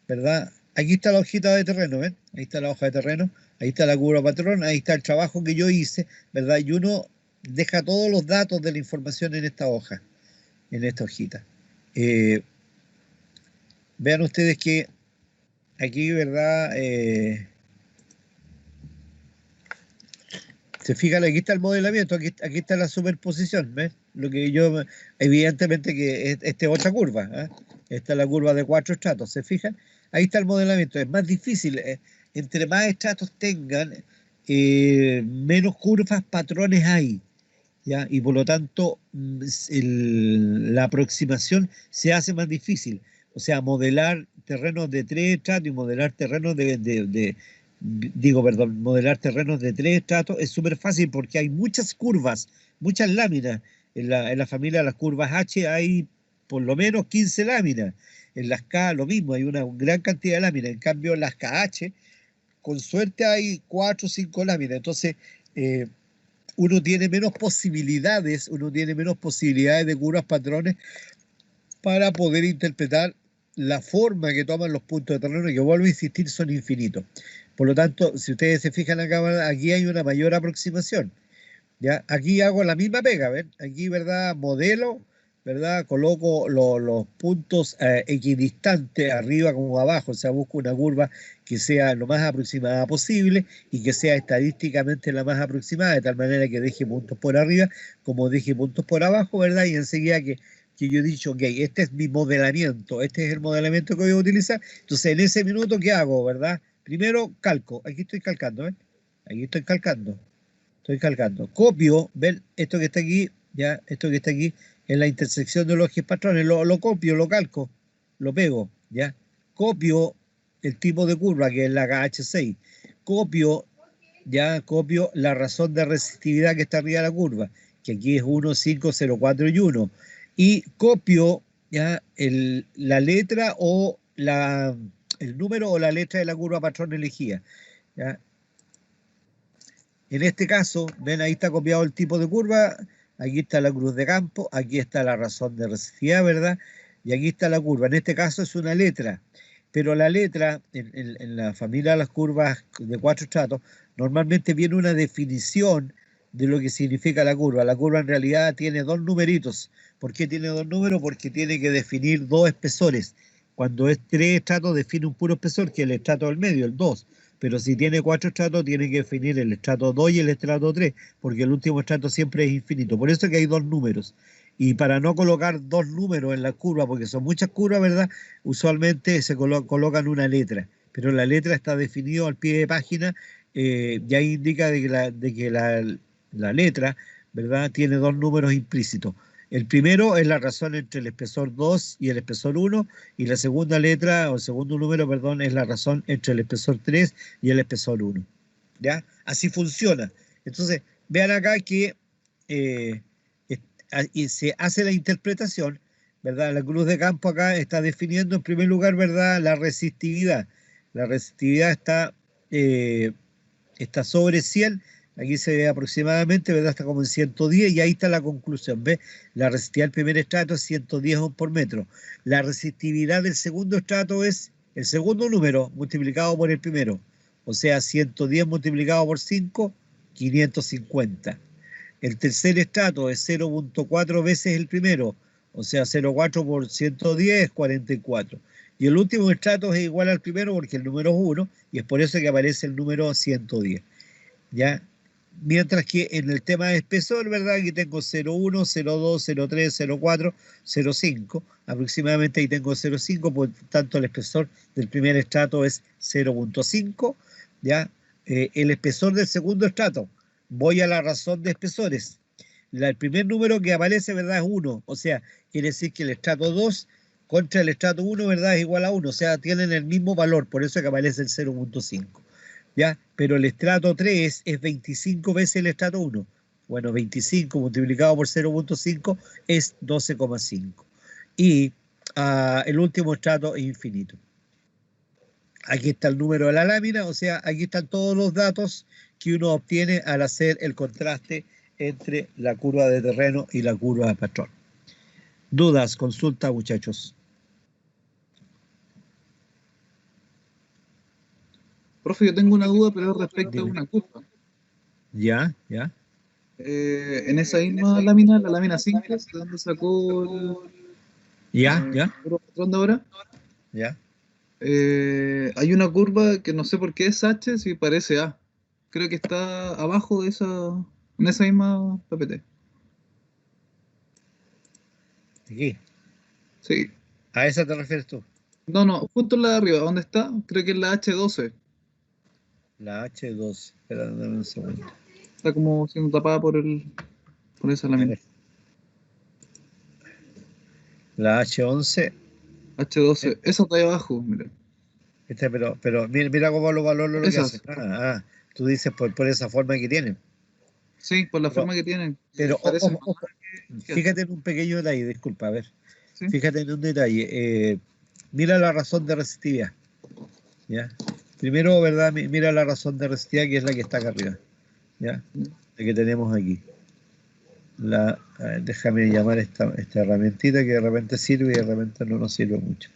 ¿verdad? Aquí está la hojita de terreno, ¿ven? Ahí está la hoja de terreno, ahí está la curva patrón, ahí está el trabajo que yo hice, ¿verdad? Y uno deja todos los datos de la información en esta hoja, en esta hojita. Vean ustedes que aquí, ¿verdad? Se fijan, aquí está el modelamiento, aquí está la superposición, ¿ves? Lo que evidentemente que esta es otra curva, ¿eh? Esta es la curva de 4 estratos, ¿se fijan? Ahí está el modelamiento, es más difícil, entre más estratos tengan, menos curvas, patrones hay, ¿ya? Y por lo tanto, la aproximación se hace más difícil. O sea, modelar terrenos de 3 estratos y modelar terrenos modelar terrenos de 3 estratos es súper fácil porque hay muchas curvas, muchas láminas. En la familia de las curvas H hay por lo menos 15 láminas. En las K lo mismo, hay una gran cantidad de láminas. En cambio, en las KH, con suerte hay 4 o 5 láminas. Entonces, uno tiene menos posibilidades de curvas patrones para poder interpretar la forma que toman los puntos de terreno, que vuelvo a insistir, son infinitos. Por lo tanto, si ustedes se fijan acá, aquí hay una mayor aproximación, ¿ya? Aquí hago la misma pega, ¿ven? Aquí, ¿verdad? Modelo, ¿verdad? Coloco los puntos equidistantes arriba como abajo, o sea, busco una curva que sea lo más aproximada posible y que sea estadísticamente la más aproximada, de tal manera que deje puntos por arriba como deje puntos por abajo, ¿verdad? Y enseguida que yo he dicho, ok, este es mi modelamiento, este es el modelamiento que voy a utilizar. Entonces, en ese minuto, ¿qué hago, verdad? Primero, calco. Aquí estoy calcando, ¿ven? Aquí estoy calcando. Copio, ¿ven? Esto que está aquí, ya, esto que está aquí, en la intersección de los ejes patrones, lo copio, lo calco, lo pego, ¿ya? Copio el tipo de curva, que es la KH6. Copio la razón de resistividad que está arriba de la curva, que aquí es 1, 5, 0, 4 y 1. Y copio, ¿ya? La letra o el número o la letra de la curva patrón elegida, ¿ya? En este caso, ven, ahí está copiado el tipo de curva, aquí está la cruz de campo, aquí está la razón de resistividad, ¿verdad? Y aquí está la curva. En este caso es una letra, pero la letra, en la familia de las curvas de 4 estratos, normalmente viene una definición de lo que significa la curva. La curva en realidad tiene 2 numeritos. ¿Por qué tiene 2 números? Porque tiene que definir 2 espesores. Cuando es 3 estratos define un puro espesor, que es el estrato del medio, el 2. Pero si tiene 4 estratos, tiene que definir el estrato 2 y el estrato 3, porque el último estrato siempre es infinito. Por eso es que hay 2 números. Y para no colocar 2 números en la curva, porque son muchas curvas, ¿verdad? Usualmente se colocan una letra, pero la letra está definida al pie de página, y ahí indica de que la letra, ¿verdad? Tiene 2 números implícitos. El primero es la razón entre el espesor 2 y el espesor 1, y la segunda letra, o el segundo número, perdón, es la razón entre el espesor 3 y el espesor 1. ¿Ya? Así funciona. Entonces, vean acá que y se hace la interpretación, ¿verdad? La cruz de campo acá está definiendo en primer lugar, ¿verdad? La resistividad. La resistividad está sobre 100, Aquí se ve aproximadamente, ¿verdad? Está como en 110 y ahí está la conclusión, ¿ves? La resistividad del primer estrato es 110 ohms por metro. La resistividad del segundo estrato es el segundo número multiplicado por el primero. O sea, 110 multiplicado por 5, 550. El tercer estrato es 0.4 veces el primero, o sea, 0.4 por 110 es 44. Y el último estrato es igual al primero porque el número es 1 y es por eso que aparece el número 110. ¿Ya? Mientras que en el tema de espesor, ¿verdad? Aquí tengo 0.1, 0.2, 0.3, 0.4, 0.5. Aproximadamente ahí tengo 0.5, por tanto el espesor del primer estrato es 0.5. ¿Ya? El espesor del segundo estrato. Voy a la razón de espesores. El primer número que aparece, ¿verdad? Es 1. O sea, quiere decir que el estrato 2 contra el estrato 1, ¿verdad? Es igual a 1. O sea, tienen el mismo valor. Por eso es que aparece el 0.5. ¿Ya? Pero el estrato 3 es 25 veces el estrato 1. Bueno, 25 multiplicado por 0.5 es 12,5. Y el último estrato es infinito. Aquí está el número de la lámina, o sea, aquí están todos los datos que uno obtiene al hacer el contraste entre la curva de terreno y la curva de patrón. ¿Dudas? Consulta, muchachos. Profe, yo tengo una duda, pero es respecto a una curva. Ya. En esa misma lámina, la lámina 5, ¿de dónde sacó el Ya. puro patrón de ahora? Ya. Hay una curva que no sé por qué es H, si parece A. Creo que está abajo de en esa misma PPT. Aquí. Sí. ¿A esa te refieres tú? No, justo en la de arriba, ¿dónde está? Creo que es la H12. La H2. Espera, dame un segundo. Está como siendo tapada por esa lámina. La H11. H12, esa está ahí abajo, mira. Pero mira cómo lo valoro lo que Esas. hacen. Tú dices por esa forma que tienen. Sí, por la Pero, forma que tienen. pero Parecen más ojo, que fíjate en un pequeño detalle, disculpa, a ver. ¿sí? Fíjate en un detalle. Mira la razón de resistividad. ¿Ya? Primero, ¿verdad? Mira la razón de resistividad que es la que está acá arriba. ¿Ya? La que tenemos aquí. A ver, déjame llamar esta herramientita que de repente sirve y de repente no nos sirve mucho.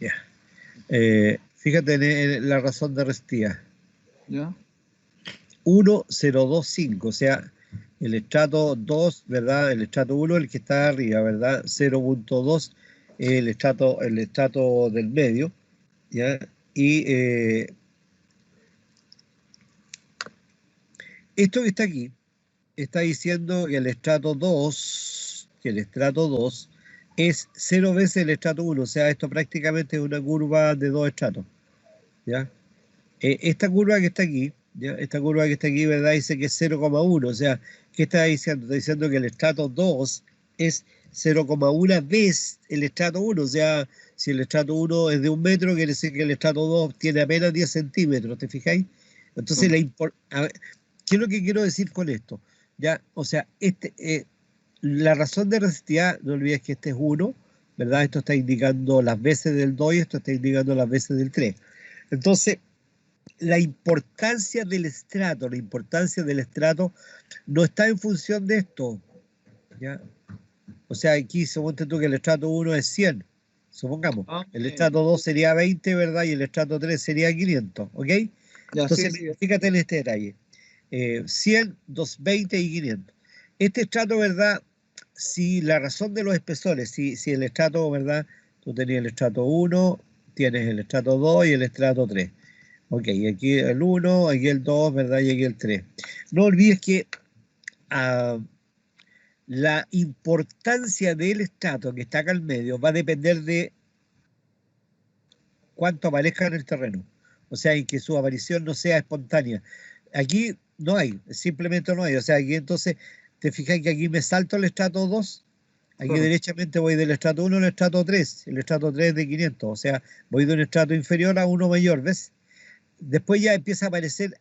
Ya. Fíjate en la razón de resistividad. ¿Ya? 1025, o sea, el estrato 2, ¿verdad? El estrato 1, el que está arriba, ¿verdad? 0.2, el estrato del medio, ¿ya? Y esto que está aquí está diciendo que el estrato 2, es 0 veces el estrato 1, o sea, esto prácticamente es una curva de 2 estratos, ¿ya? Esta curva que está aquí, ¿ya? Esta curva que está aquí, ¿verdad? Dice que es 0,1, o sea, ¿qué está diciendo? Está diciendo que el estrato 2 es 0,1 vez el estrato 1, o sea, si el estrato 1 es de 1 metro, quiere decir que el estrato 2 tiene apenas 10 centímetros, ¿te fijáis? Entonces, ¿qué es lo que quiero decir con esto? ¿Ya? O sea, la razón de resistividad, no olvides que este es 1, ¿verdad? Esto está indicando las veces del 2 y esto está indicando las veces del 3. Entonces, la importancia del estrato no está en función de esto, ¿ya? O sea, aquí suponte tú que el estrato 1 es 100, supongamos. El estrato 2 sería 20, ¿verdad? Y el estrato 3 sería 500, ¿ok? Ya, Entonces, sí. fíjate en este detalle. 100, 220 y 500. Este estrato, ¿verdad? Si la razón de los espesores, si el estrato, ¿verdad? Tú tenías el estrato 1, tienes el estrato 2 y el estrato 3. Ok, aquí el 1, aquí el 2, ¿verdad? Y aquí el 3. No olvides que la importancia del estrato que está acá al medio va a depender de cuánto aparezca en el terreno. O sea, en que su aparición no sea espontánea. Aquí no hay, simplemente no hay. O sea, aquí entonces, te fijas que aquí me salto el estrato 2, aquí Claro. derechamente voy del estrato 1 al estrato 3, el estrato 3 de 500, o sea, voy de un estrato inferior a uno mayor, ¿ves? Después ya empieza a aparecer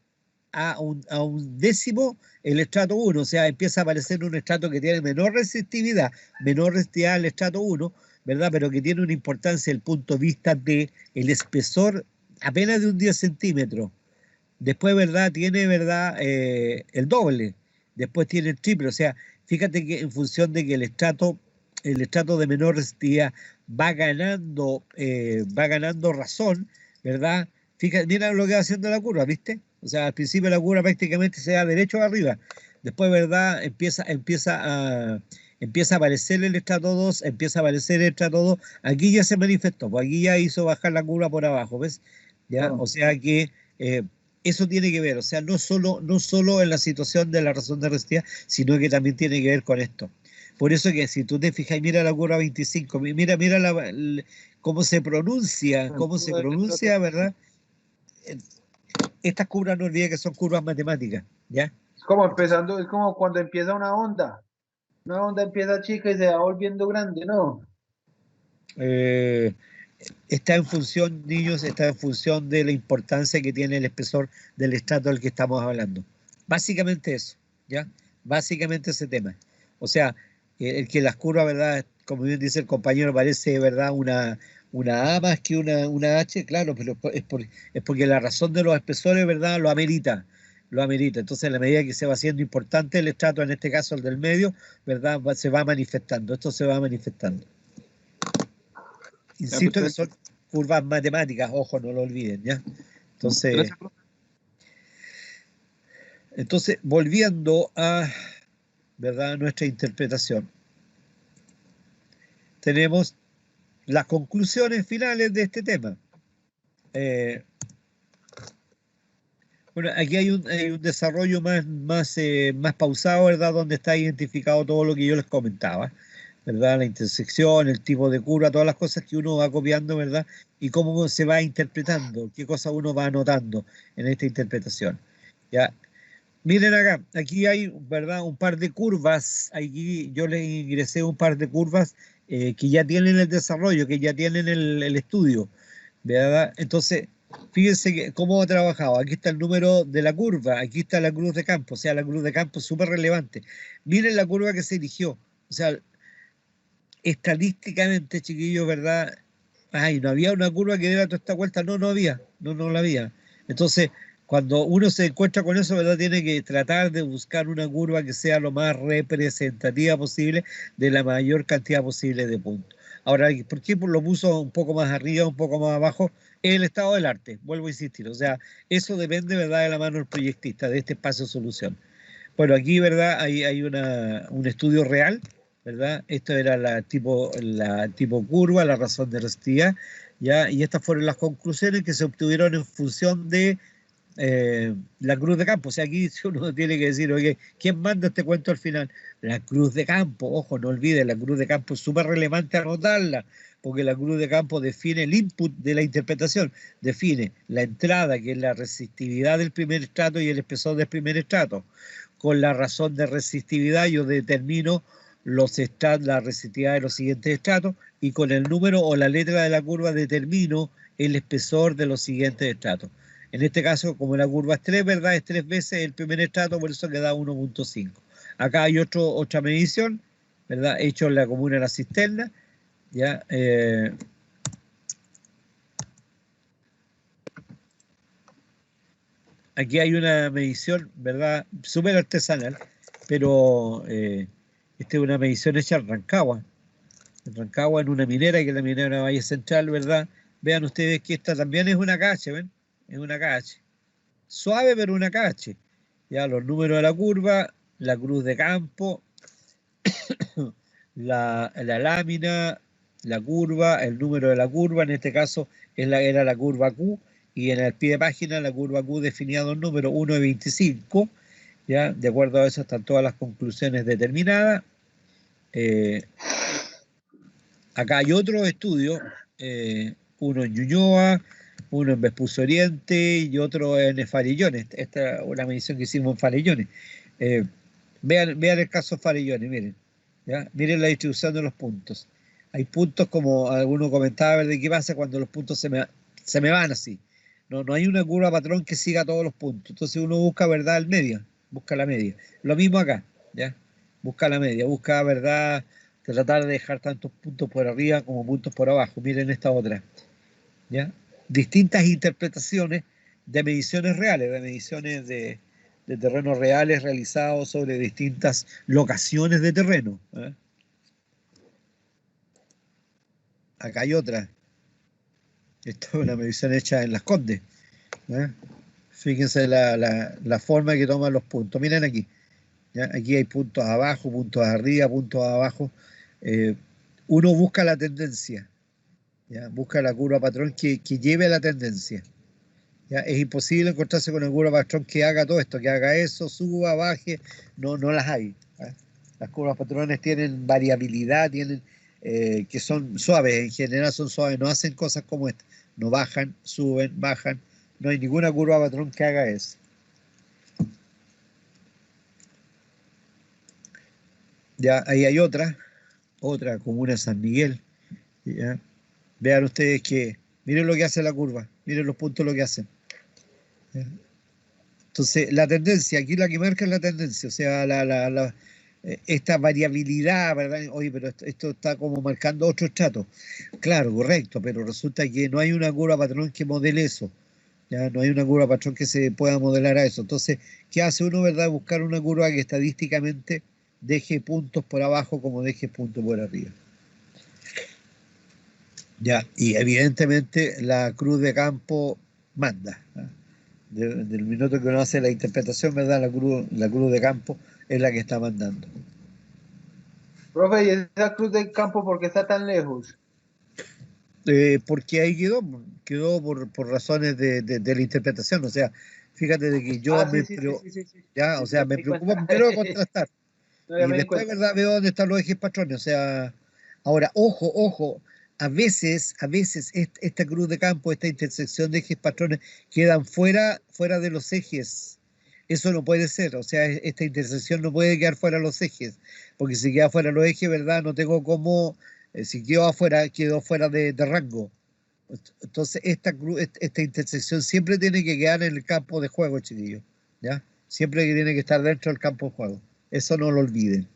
a un décimo el estrato 1, o sea, empieza a aparecer un estrato que tiene menor resistividad al estrato 1, ¿verdad? Pero que tiene una importancia desde el punto de vista del espesor apenas de un 10 centímetros, después, ¿verdad? Tiene, ¿verdad? El doble, después tiene el triple. O sea, fíjate que en función de que el estrato de menor resistividad va ganando razón, ¿verdad? Fíjate, mira lo que va haciendo la curva, ¿viste? O sea, al principio la curva prácticamente se da derecho a arriba. Después, ¿verdad? Empieza a aparecer el estrato 2, empieza a aparecer el estrato 2. Aquí ya se manifestó, pues aquí ya hizo bajar la curva por abajo, ¿ves? ¿Ya? Claro. O sea que eso tiene que ver, o sea, no solo en la situación de la razón de resistividad, sino que también tiene que ver con esto. Por eso que si tú te fijas, mira la curva 25, mira cómo se pronuncia, ¿verdad? Estas curvas no olvides que son curvas matemáticas, ¿ya? Es como empezando, es como cuando empieza una onda. Una onda empieza chica y se va volviendo grande, ¿no? Eh, Está en función, niños, está en función de la importancia que tiene el espesor del estrato del que estamos hablando. Básicamente eso, ¿ya? Básicamente ese tema. O sea, el que las curvas, ¿verdad? Como bien dice el compañero, parece, ¿verdad? Una A más que una H, claro, pero es porque la razón de los espesores, ¿verdad? Lo amerita. Lo amerita. Entonces, a la medida que se va haciendo importante el estrato, en este caso el del medio, ¿verdad? Se va manifestando. Esto se va manifestando. Ya, Insisto que perfecto. son curvas matemáticas, ojo, no lo olviden, ¿ya? Gracias, profe. Entonces volviendo a, ¿verdad?, nuestra interpretación, tenemos las conclusiones finales de este tema. Bueno, aquí hay un desarrollo más pausado, ¿verdad?, donde está identificado todo lo que yo les comentaba, ¿verdad? La intersección, el tipo de curva, todas las cosas que uno va copiando, ¿verdad? Y cómo se va interpretando, qué cosas uno va anotando en esta interpretación. ¿Ya? Miren acá, aquí hay, ¿verdad?, un par de curvas. Aquí yo les ingresé un par de curvas que ya tienen el desarrollo, que ya tienen el estudio, ¿verdad? Entonces, fíjense cómo ha trabajado. Aquí está el número de la curva, aquí está la cruz de campo, o sea, la cruz de campo es súper relevante. Miren la curva que se eligió, o sea, estadísticamente, chiquillos, ¿verdad? Ay, no había una curva que diera toda esta vuelta, no había, no la había. Entonces, cuando uno se encuentra con eso, ¿verdad? Tiene que tratar de buscar una curva que sea lo más representativa posible de la mayor cantidad posible de puntos. Ahora, ¿por qué lo puso un poco más arriba, un poco más abajo? El estado del arte, vuelvo a insistir. O sea, eso depende, ¿verdad?, de la mano del proyectista, de este espacio solución. Bueno, aquí, ¿verdad? Hay un estudio real, ¿verdad? Esto era la tipo curva, la razón de resistividad, ¿ya? Y estas fueron las conclusiones que se obtuvieron en función de la cruz de campo. O sea, aquí uno tiene que decir, oye, ¿quién manda este cuento al final? La cruz de campo, ojo, no olviden, la cruz de campo es súper relevante anotarla, porque la cruz de campo define el input de la interpretación, define la entrada, que es la resistividad del primer estrato y el espesor del primer estrato. Con la razón de resistividad yo determino la resistividad de los siguientes estratos, y con el número o la letra de la curva determino el espesor de los siguientes estratos. En este caso, como la curva es 3, ¿verdad? Es 3 veces el primer estrato, por eso queda 1.5. Acá hay otra medición, ¿verdad? Hecho en la comuna de La Cisterna, ¿ya? Aquí hay una medición, ¿verdad?, súper artesanal, pero esta es una medición hecha en Rancagua. En Rancagua, en una minera, que es la minera Valle Central, ¿verdad? Vean ustedes que esta también es una KH, ¿ven? Es una KH. Suave, pero una KH. Ya los números de la curva, la cruz de campo, la lámina, la curva, el número de la curva, en este caso era la curva Q, y en el pie de página la curva Q definía dos números, 1 y 25, ¿ya? De acuerdo a eso están todas las conclusiones determinadas. Acá hay otro estudio, uno en Ñuñoa, uno en Vespucio Oriente y otro en Farellones. Esta es una medición que hicimos en Farellones. Vean el caso Farellones, miren. ¿Ya? Miren la distribución de los puntos. Hay puntos, como alguno comentaba, ¿verdad? ¿Qué pasa cuando los puntos se me van así? No hay una curva patrón que siga todos los puntos. Entonces uno busca, ¿verdad?, el medio, busca la media. Lo mismo acá, ¿ya? Busca la media, busca, ¿verdad?, tratar de dejar tantos puntos por arriba como puntos por abajo. Miren esta otra, ¿ya? Distintas interpretaciones de mediciones reales, de mediciones de terrenos reales realizados sobre distintas locaciones de terreno. ¿Eh? Acá hay otra. Esto es una medición hecha en Las Condes. ¿Eh? Fíjense la forma que toman los puntos. Miren aquí. ¿Ya? Aquí hay puntos abajo, puntos arriba, puntos abajo. Eh, Uno busca la tendencia. ¿Ya? Busca la curva patrón que lleve a la tendencia. ¿Ya? Es imposible encontrarse con el curva patrón que haga todo esto, que haga eso, suba, baje. No, no las hay. ¿Ah? Las curvas patrones tienen variabilidad, tienen que son suaves, en general son suaves, no hacen cosas como esta. No bajan, suben, bajan. No hay ninguna curva patrón que haga eso. Ya, ahí hay otra comuna de San Miguel. ¿Ya? Vean ustedes que, miren lo que hace la curva, miren los puntos lo que hacen. ¿Ya? Entonces, la tendencia, aquí la que marca es la tendencia, o sea, esta variabilidad, ¿verdad? Oye, pero esto está como marcando otro estrato. Claro, correcto, pero resulta que no hay una curva patrón que modele eso. Ya no hay una curva patrón que se pueda modelar a eso. Entonces, ¿qué hace uno, verdad? Buscar una curva que estadísticamente deje puntos por abajo como deje puntos por arriba. Ya, y evidentemente la cruz de campo manda. ¿Ah? Del minuto que uno hace la interpretación, ¿verdad? La cruz de campo es la que está mandando. Profe, ¿y esa cruz del campo por qué está tan lejos? Porque ahí quedó por razones de la interpretación. O sea, fíjate de que yo Ah, sí, sí, sí, sí, sí, sí. ya, Sí, o sí, ya sea, me me di preocupa cuenta. primero de contrastar. No, ya Y me di después, cuenta. ¿verdad? Veo dónde están los ejes patrones. O sea, ahora, ojo, a veces esta cruz de campo, esta intersección de ejes patrones quedan fuera de los ejes. Eso no puede ser, o sea, esta intersección no puede quedar fuera de los ejes, porque si queda fuera de los ejes, ¿verdad? No tengo cómo, si quedo afuera, quedo fuera de rango. Entonces, esta intersección siempre tiene que quedar en el campo de juego, chiquillos, ¿ya? Siempre que tiene que estar dentro del campo de juego. Eso no lo olviden.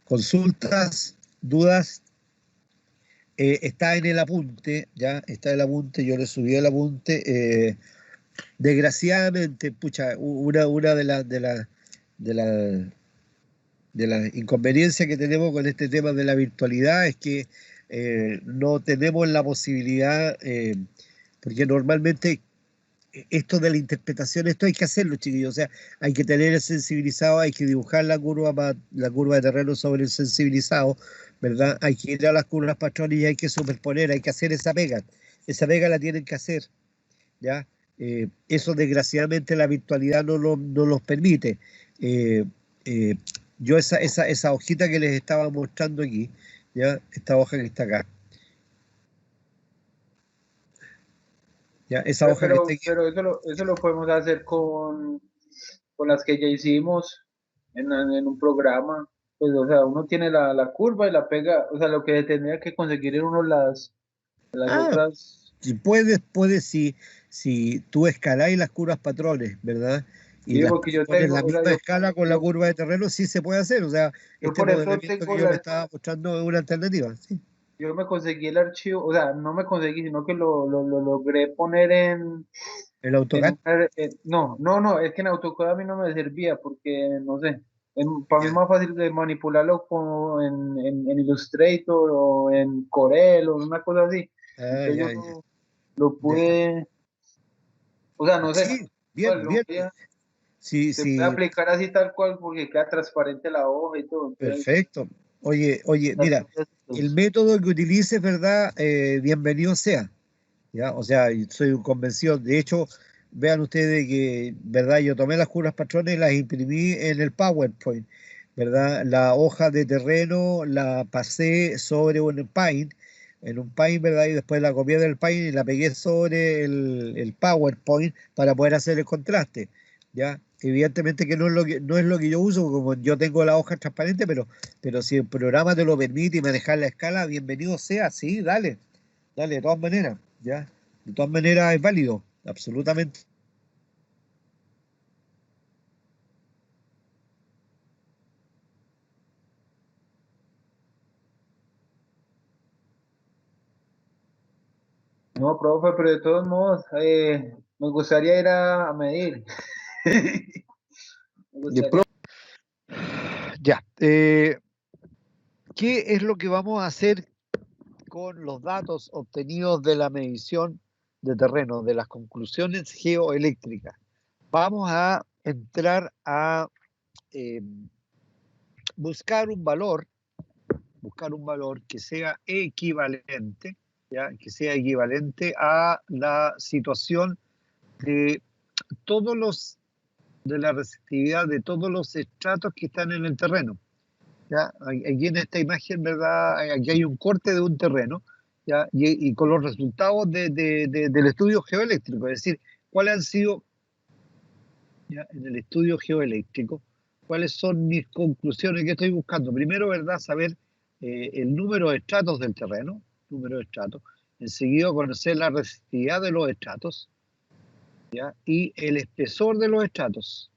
Consultas, dudas, está en el apunte, ya está el apunte, yo le subí el apunte. Desgraciadamente, pucha, una de las inconveniencias que tenemos con este tema de la virtualidad es que no tenemos la posibilidad, porque normalmente esto de la interpretación, esto hay que hacerlo, chiquillos, o sea, hay que tener el sensibilizado, hay que dibujar la curva de terreno sobre el sensibilizado, ¿verdad? Hay que ir a las curvas patrones y hay que superponer, hay que hacer esa pega la tienen que hacer, ¿ya? Eso desgraciadamente la virtualidad no los permite. Eh, eh, yo esa hojita que les estaba mostrando aquí, ¿ya? Esta hoja que está acá, ¿ya? Esa hoja que está aquí. Pero eso lo podemos hacer con las que ya hicimos en un programa. Pues, o sea, uno tiene la curva y la pega, o sea, lo que tendría que conseguir en uno las Ah, otras. si si tú escaláis las curvas patrones, ¿verdad? Y Sí, las porque yo pones tengo, la o sea, misma escala con la curva de terreno, sí se puede hacer. O sea, yo este por ejemplo modelamiento tengo que yo le estaba mostrando es una alternativa. Sí. yo me conseguí el archivo, o sea, no me conseguí, sino que lo logré poner El AutoCAD. no, es que en AutoCAD a mí no me servía porque, no sé, para mí es Ya. más fácil de manipularlo como en Illustrator o en Corel o una cosa así. Ah, Entonces ya, yo ya. lo Ya. pude, o sea, no sé, Sí, igual bien, bien. Sí, se puede sí, aplicar así tal cual porque queda transparente la hoja y todo. Entonces, perfecto. Oye, mira, el método que utilices, ¿verdad? Bienvenido sea. ¿Ya? O sea, y soy un convencido. De hecho, vean ustedes que, ¿verdad? Yo tomé las curvas patrones y las imprimí en el PowerPoint, ¿verdad? La hoja de terreno la pasé sobre un Paint, en un Paint, ¿verdad? Y después la copié del Paint y la pegué sobre el PowerPoint para poder hacer el contraste, ¿ya? Evidentemente que no es lo que yo uso, como yo tengo la hoja transparente, pero si el programa te lo permite y manejar la escala, bienvenido sea, sí, dale. Dale, de todas maneras, ya. De todas maneras es válido, absolutamente. No, profe, pero de todos modos, me gustaría ir a medir. Me Y el gustaría. Ya. ¿Qué es lo que vamos a hacer con los datos obtenidos de la medición de terreno, de las conclusiones geoeléctricas? Vamos a entrar a buscar un valor que sea equivalente, ¿ya? Que sea equivalente a la situación de de la resistividad de todos los estratos que están en el terreno. ¿Ya? Aquí en esta imagen, ¿verdad? Aquí hay un corte de un terreno, ¿ya? Y con los resultados del estudio geoeléctrico, es decir, cuáles han sido, ¿ya? En el estudio geoeléctrico, cuáles son mis conclusiones que estoy buscando. Primero, ¿verdad? Saber el número de estratos del terreno, número de estratos. Enseguida, conocer la resistividad de los estratos, ¿ya? Y el espesor de los estratos.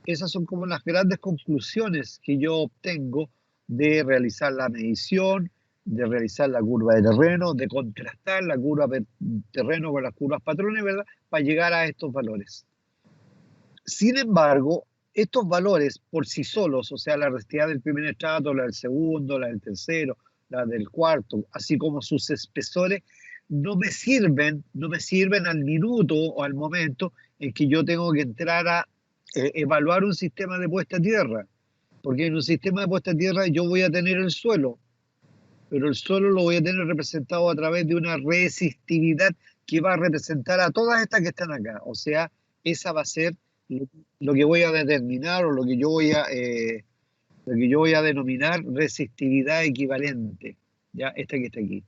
Esas son como las grandes conclusiones que yo obtengo de realizar la medición, de realizar la curva de terreno, de contrastar la curva de terreno con las curvas patrones, ¿verdad? Para llegar a estos valores. Sin embargo, estos valores por sí solos, o sea, la resistividad del primer estrato, la del segundo, la del tercero, la del cuarto, así como sus espesores, no me sirven al minuto o al momento en que yo tengo que entrar a evaluar un sistema de puesta a tierra. Porque en un sistema de puesta a tierra yo voy a tener el suelo, pero el suelo lo voy a tener representado a través de una resistividad que va a representar a todas estas que están acá. O sea, esa va a ser lo que voy a determinar o lo que yo voy a denominar resistividad equivalente, ¿ya? Esta que está aquí.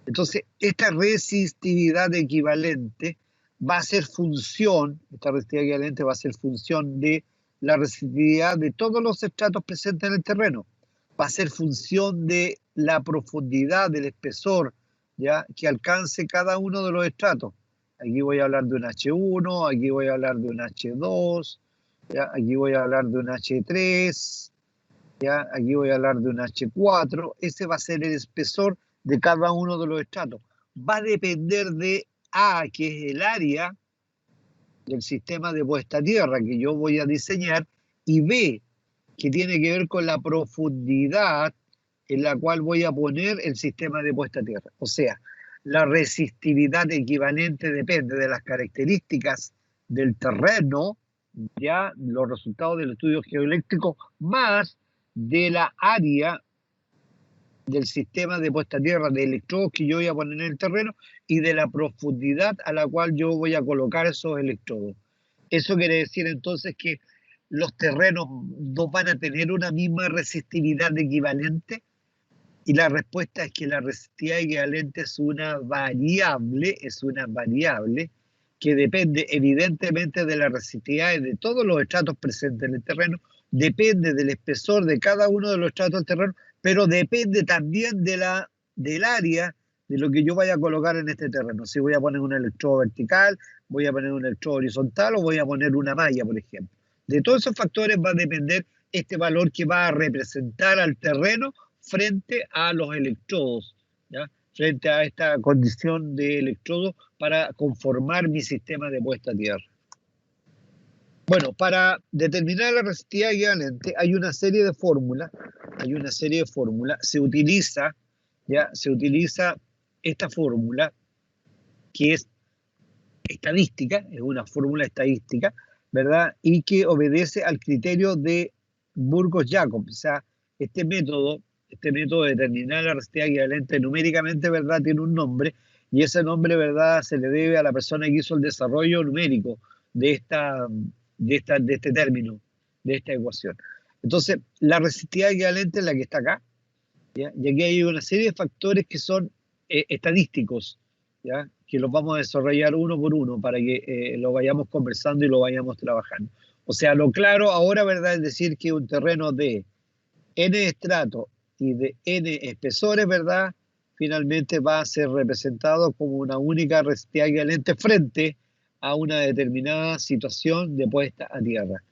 Entonces, esta resistividad equivalente va a ser función, esta resistividad equivalente va a ser función de la resistividad de todos los estratos presentes en el terreno. Va a ser función de la profundidad, del espesor, ¿ya? Que alcance cada uno de los estratos. Aquí voy a hablar de un H1, aquí voy a hablar de un H2, ¿ya? Aquí voy a hablar de un H3, ¿ya? Aquí voy a hablar de un H4. Ese va a ser el espesor de cada uno de los estratos. Va a depender de A, que es el área del sistema de puesta a tierra que yo voy a diseñar, y B, que tiene que ver con la profundidad en la cual voy a poner el sistema de puesta a tierra. O sea, la resistividad equivalente depende de las características del terreno, ya los resultados del estudio geoeléctrico, más de la área del sistema de puesta a tierra de electrodos que yo voy a poner en el terreno y de la profundidad a la cual yo voy a colocar esos electrodos. Eso quiere decir entonces que los terrenos no van a tener una misma resistividad equivalente, y la respuesta es que la resistividad equivalente es una variable que depende evidentemente de la resistividad de todos los estratos presentes en el terreno, depende del espesor de cada uno de los estratos del terreno, pero depende también del área de lo que yo vaya a colocar en este terreno. Si voy a poner un electrodo vertical, voy a poner un electrodo horizontal o voy a poner una malla, por ejemplo. De todos esos factores va a depender este valor que va a representar al terreno frente a los electrodos, ¿ya? Frente a esta condición de electrodo para conformar mi sistema de puesta a tierra. Bueno, para determinar la resistividad equivalente hay una serie de fórmulas, se utiliza esta fórmula que es estadística, es una fórmula estadística, ¿verdad? Y que obedece al criterio de Burgos-Jacob. O sea, este método de determinar la resistividad equivalente numéricamente, ¿verdad? Tiene un nombre, y ese nombre, ¿verdad? Se le debe a la persona que hizo el desarrollo numérico de este término, de esta ecuación. Entonces, la resistividad equivalente es la que está acá, ¿ya? Y aquí hay una serie de factores que son estadísticos, ¿ya? Que los vamos a desarrollar uno por uno para que lo vayamos conversando y lo vayamos trabajando. O sea, lo claro ahora, ¿verdad? Es decir que un terreno de n estratos y de n espesores, ¿verdad? Finalmente va a ser representado como una única resistividad equivalente frente a una determinada situación de puesta a tierra.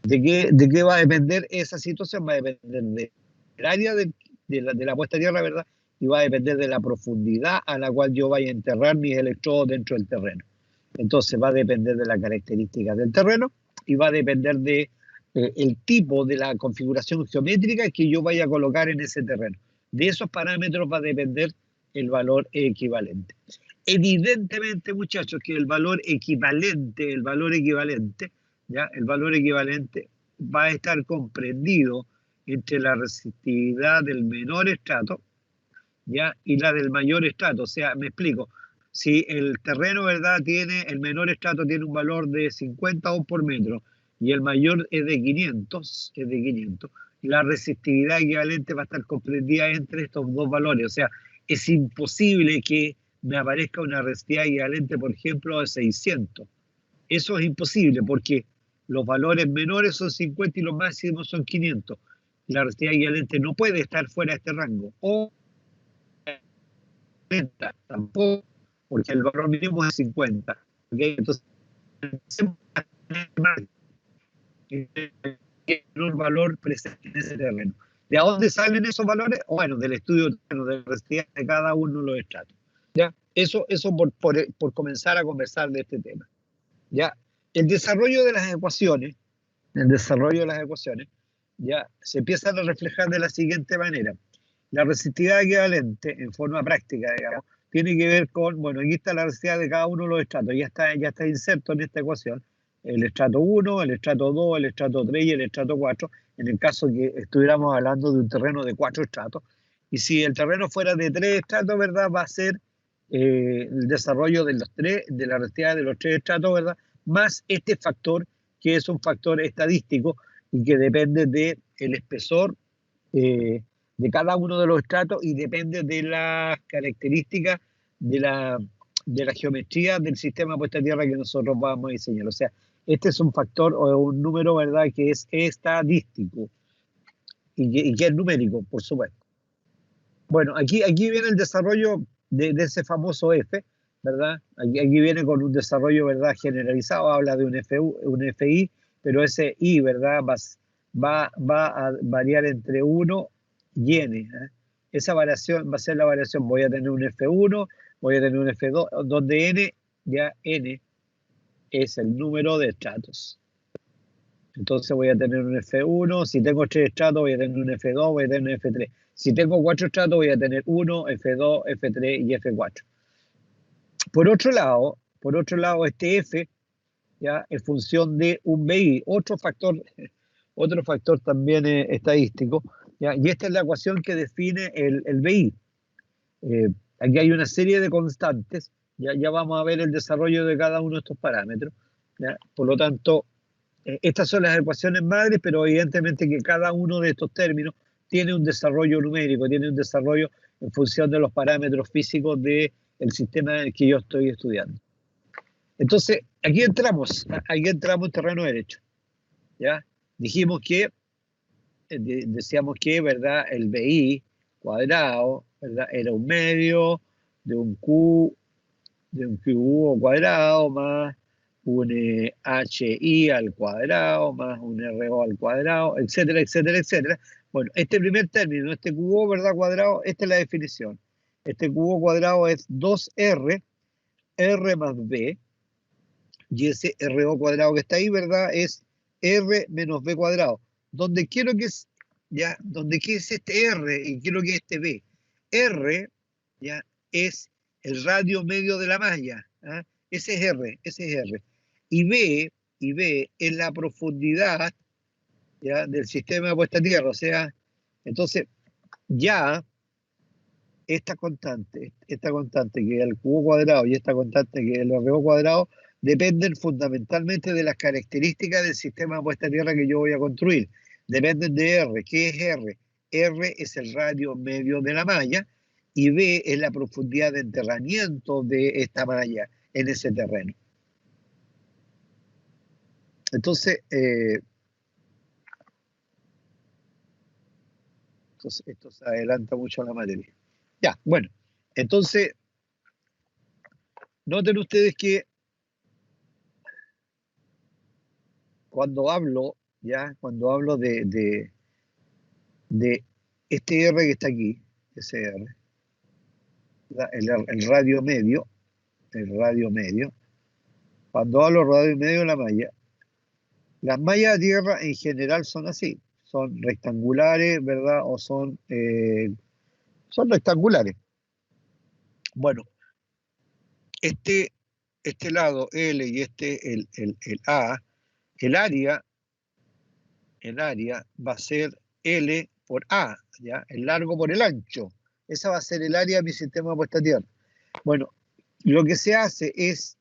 ¿De qué va a depender esa situación? Va a depender del área de la puesta a tierra, ¿verdad? y va a depender de la profundidad a la cual yo vaya a enterrar mis electrodos dentro del terreno. Entonces va a depender de las características del terreno y va a depender de el tipo de la configuración geométrica que yo vaya a colocar en ese terreno. De esos parámetros va a depender el valor equivalente. Evidentemente, muchachos, que el valor equivalente, ¿ya? El valor equivalente va a estar comprendido entre la resistividad del menor estrato, ¿ya? Y la del mayor estrato. O sea, me explico. Si el terreno, ¿verdad?, el menor estrato tiene un valor de 50 ohms por metro y el mayor es de 500, la resistividad equivalente va a estar comprendida entre estos dos valores. O sea, es imposible que me aparezca una resistividad equivalente, por ejemplo, de 600. Eso es imposible porque los valores menores son 50 y los máximos son 500. La resistividad equivalente no puede estar fuera de este rango. O tampoco, porque el valor mínimo es 50. ¿Okay? Entonces, un valor presente en ese terreno. ¿De dónde salen esos valores? Bueno, del estudio de la resistividad de cada uno de los estratos. ¿Ya? Eso por comenzar a conversar de este tema. ¿Ya? El desarrollo de las ecuaciones, ya se empiezan a reflejar de la siguiente manera. La resistividad equivalente, en forma práctica, digamos, tiene que ver con, bueno, aquí está la resistividad de cada uno de los estratos, ya está inserto en esta ecuación, el estrato 1, el estrato 2, el estrato 3 y el estrato 4, en el caso que estuviéramos hablando de un terreno de 4 estratos. Y si el terreno fuera de 3 estratos, ¿verdad?, va a ser el desarrollo de la resistividad de los 3 estratos, ¿verdad?, más este factor, que es un factor estadístico y que depende del espesor de cada uno de los estratos y depende de las características de la geometría del sistema puesta a tierra que nosotros vamos a diseñar. O sea, este es un factor o un número, ¿verdad?, que es estadístico y que es numérico, por supuesto. Bueno, aquí viene el desarrollo de ese famoso F, ¿verdad? Aquí viene con un desarrollo, ¿verdad?, generalizado, habla de un FI, pero ese I, ¿verdad?, va a variar entre 1 y n. Esa variación va a ser la variación. Voy a tener un F1, voy a tener un F2, donde n, ya n es el número de estratos. Entonces voy a tener un F1, si tengo 3 estratos voy a tener un F2, voy a tener un F3. Si tengo 4 estratos voy a tener 1, F2, F3 y F4. Por otro lado, este F, ya, en función de un BI, otro factor también estadístico, ¿ya? Y esta es la ecuación que define el BI. Aquí hay una serie de constantes, ya vamos a ver el desarrollo de cada uno de estos parámetros, ¿ya? Por lo tanto, estas son las ecuaciones madres, pero evidentemente que cada uno de estos términos tiene un desarrollo numérico, tiene un desarrollo en función de los parámetros físicos del sistema en el que yo estoy estudiando. Entonces, aquí entramos en terreno derecho, ¿ya? Dijimos que, decíamos que, ¿verdad?, el BI cuadrado, ¿verdad?, era un medio de un QU cuadrado más un HI al cuadrado más un RO al cuadrado, etcétera, etcétera, etcétera. Bueno, este primer término, este QO, ¿verdad?, cuadrado, esta es la definición. Este QO cuadrado es 2R, R más B, y ese RO cuadrado que está ahí, ¿verdad?, es R menos B cuadrado. Donde quiero que es, ya, donde qué es este R y quiero que es este B. R, ya, es el radio medio de la malla, ¿eh? Ese es R. Y B es la profundidad, ¿ya?, del sistema de puesta a tierra. O sea, entonces ya esta constante que es el cubo cuadrado y esta constante que es el RO cuadrado dependen fundamentalmente de las características del sistema de puesta a tierra que yo voy a construir. Dependen de R. ¿Qué es R? R es el radio medio de la malla y B es la profundidad de enterramiento de esta malla en ese terreno. Entonces, esto se adelanta mucho a la materia. Ya, bueno, entonces, noten ustedes que cuando hablo de este R que está aquí, ese R, el radio medio, cuando hablo radio medio de la malla, las mallas de tierra en general son así, son rectangulares, ¿verdad? O son rectangulares. Bueno, este lado L y el A, el área va a ser L por A, ¿ya? El largo por el ancho. Esa va a ser el área de mi sistema de puesta a tierra. Bueno, lo que se hace es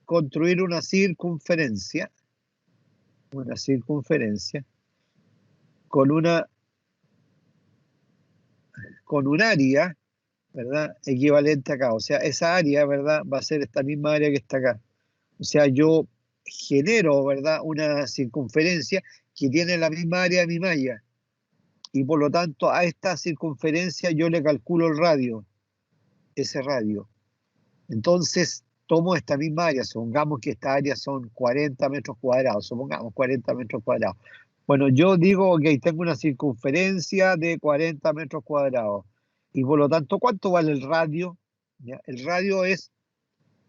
construir una circunferencia con un área, ¿verdad? Equivalente acá. O sea, esa área, ¿verdad? Va a ser esta misma área que está acá. O sea, yo genero, ¿verdad? Una circunferencia que tiene la misma área de mi malla. Y por lo tanto, a esta circunferencia yo le calculo el radio, ese radio. Entonces, tomo esta misma área, supongamos que esta área son 40 metros cuadrados, supongamos 40 metros cuadrados. Bueno, yo digo, ok, tengo una circunferencia de 40 metros cuadrados. Y por lo tanto, ¿cuánto vale el radio? ¿Ya? El radio es,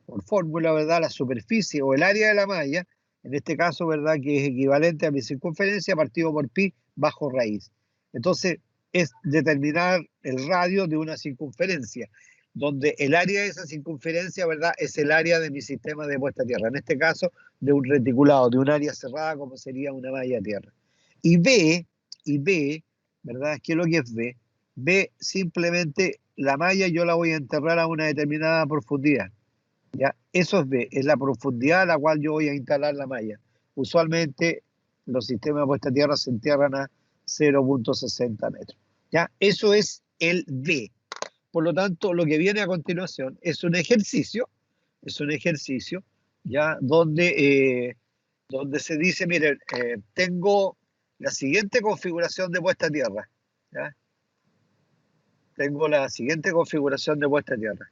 por fórmula, ¿verdad? La superficie o el área de la malla, en este caso, ¿verdad? Que es equivalente a mi circunferencia partido por pi bajo raíz. Entonces, es determinar el radio de una circunferencia, donde el área de esa circunferencia, ¿verdad? Es el área de mi sistema de puesta a tierra. En este caso, de un reticulado, de un área cerrada, como sería una malla de tierra. Y B, ¿verdad? ¿Qué es lo que es B? B, simplemente la malla yo la voy a enterrar a una determinada profundidad. ¿Ya? Eso es B, es la profundidad a la cual yo voy a instalar la malla. Usualmente los sistemas de puesta a tierra se entierran a 0.60 metros. ¿Ya? Eso es el B. Por lo tanto, lo que viene a continuación es un ejercicio, ¿ya? Donde se dice, miren, tengo la siguiente configuración de puesta a tierra. ¿Ya? Tengo la siguiente configuración de puesta a tierra.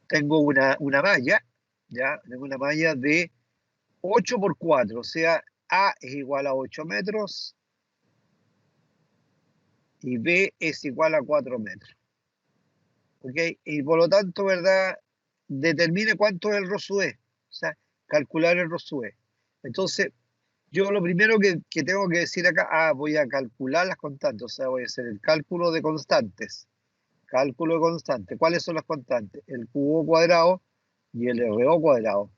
Tengo una malla, ¿ya? Tengo una malla de 8 por 4, o sea, A es igual a 8 metros y B es igual a 4 metros. ¿Ok? Y por lo tanto, ¿verdad? Determine cuánto es el ROSUE, o sea, calcular el ROSUE. Entonces, yo lo primero que tengo que decir acá, voy a calcular las constantes, o sea, voy a hacer el cálculo de constantes. Cálculo de constantes. ¿Cuáles son las constantes? El cubo cuadrado y el RO cuadrado.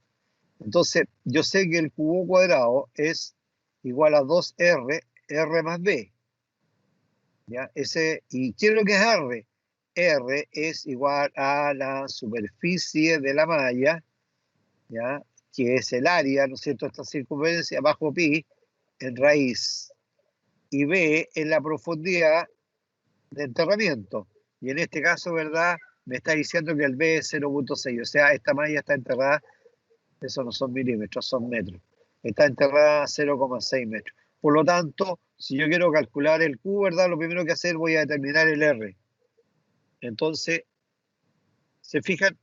Entonces, yo sé que el cubo cuadrado es igual a 2R, R más B. ¿Ya? ¿Y qué es lo que es R? R es igual a la superficie de la malla, ¿ya? Que es el área, ¿no es cierto?, esta circunferencia bajo pi en raíz. Y B es la profundidad de enterramiento. Y en este caso, ¿verdad? Me está diciendo que el B es 0.6. O sea, esta malla está enterrada, eso no son milímetros, son metros. Está enterrada a 0.6 metros. Por lo tanto, si yo quiero calcular el Q, ¿verdad? Lo primero que hacer, voy a determinar el R. Entonces, ¿se fijan?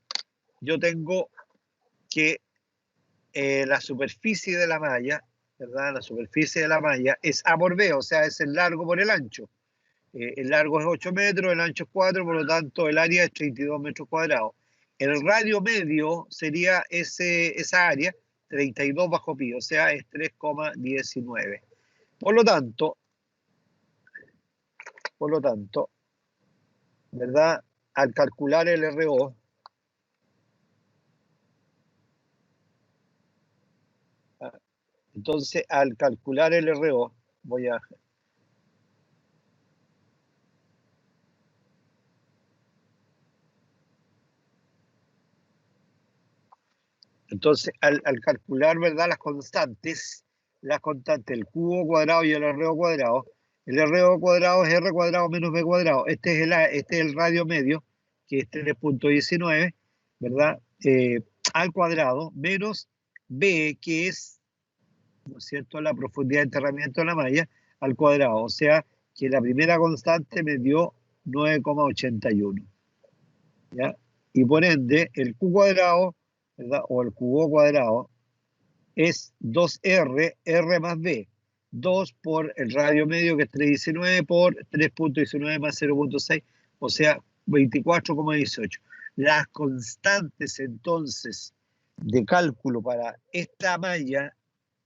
Yo tengo que la superficie de la malla, ¿verdad? La superficie de la malla es A por B, o sea, es el largo por el ancho. El largo es 8 metros, el ancho es 4, por lo tanto el área es 32 metros cuadrados. El radio medio sería esa área, 32 bajo pi, o sea, es 3,19. Por lo tanto, ¿verdad? Al calcular el RO, entonces al calcular el RO, entonces, al calcular, ¿verdad?, las constantes, el cubo cuadrado y el RO cuadrado, el RO cuadrado es R cuadrado menos B cuadrado. Este es el radio medio, que es 3.19, ¿verdad? Al cuadrado, menos B, que es, ¿no es cierto?, la profundidad de enterramiento de la malla, al cuadrado. O sea, que la primera constante me dio 9,81. ¿Ya? Y por ende, el Q cuadrado, ¿verdad? O el cubo cuadrado es 2R, R más B. 2 por el radio medio, que es 319, por 3.19 más 0.6, o sea, 24,18. Las constantes, entonces, de cálculo para esta malla,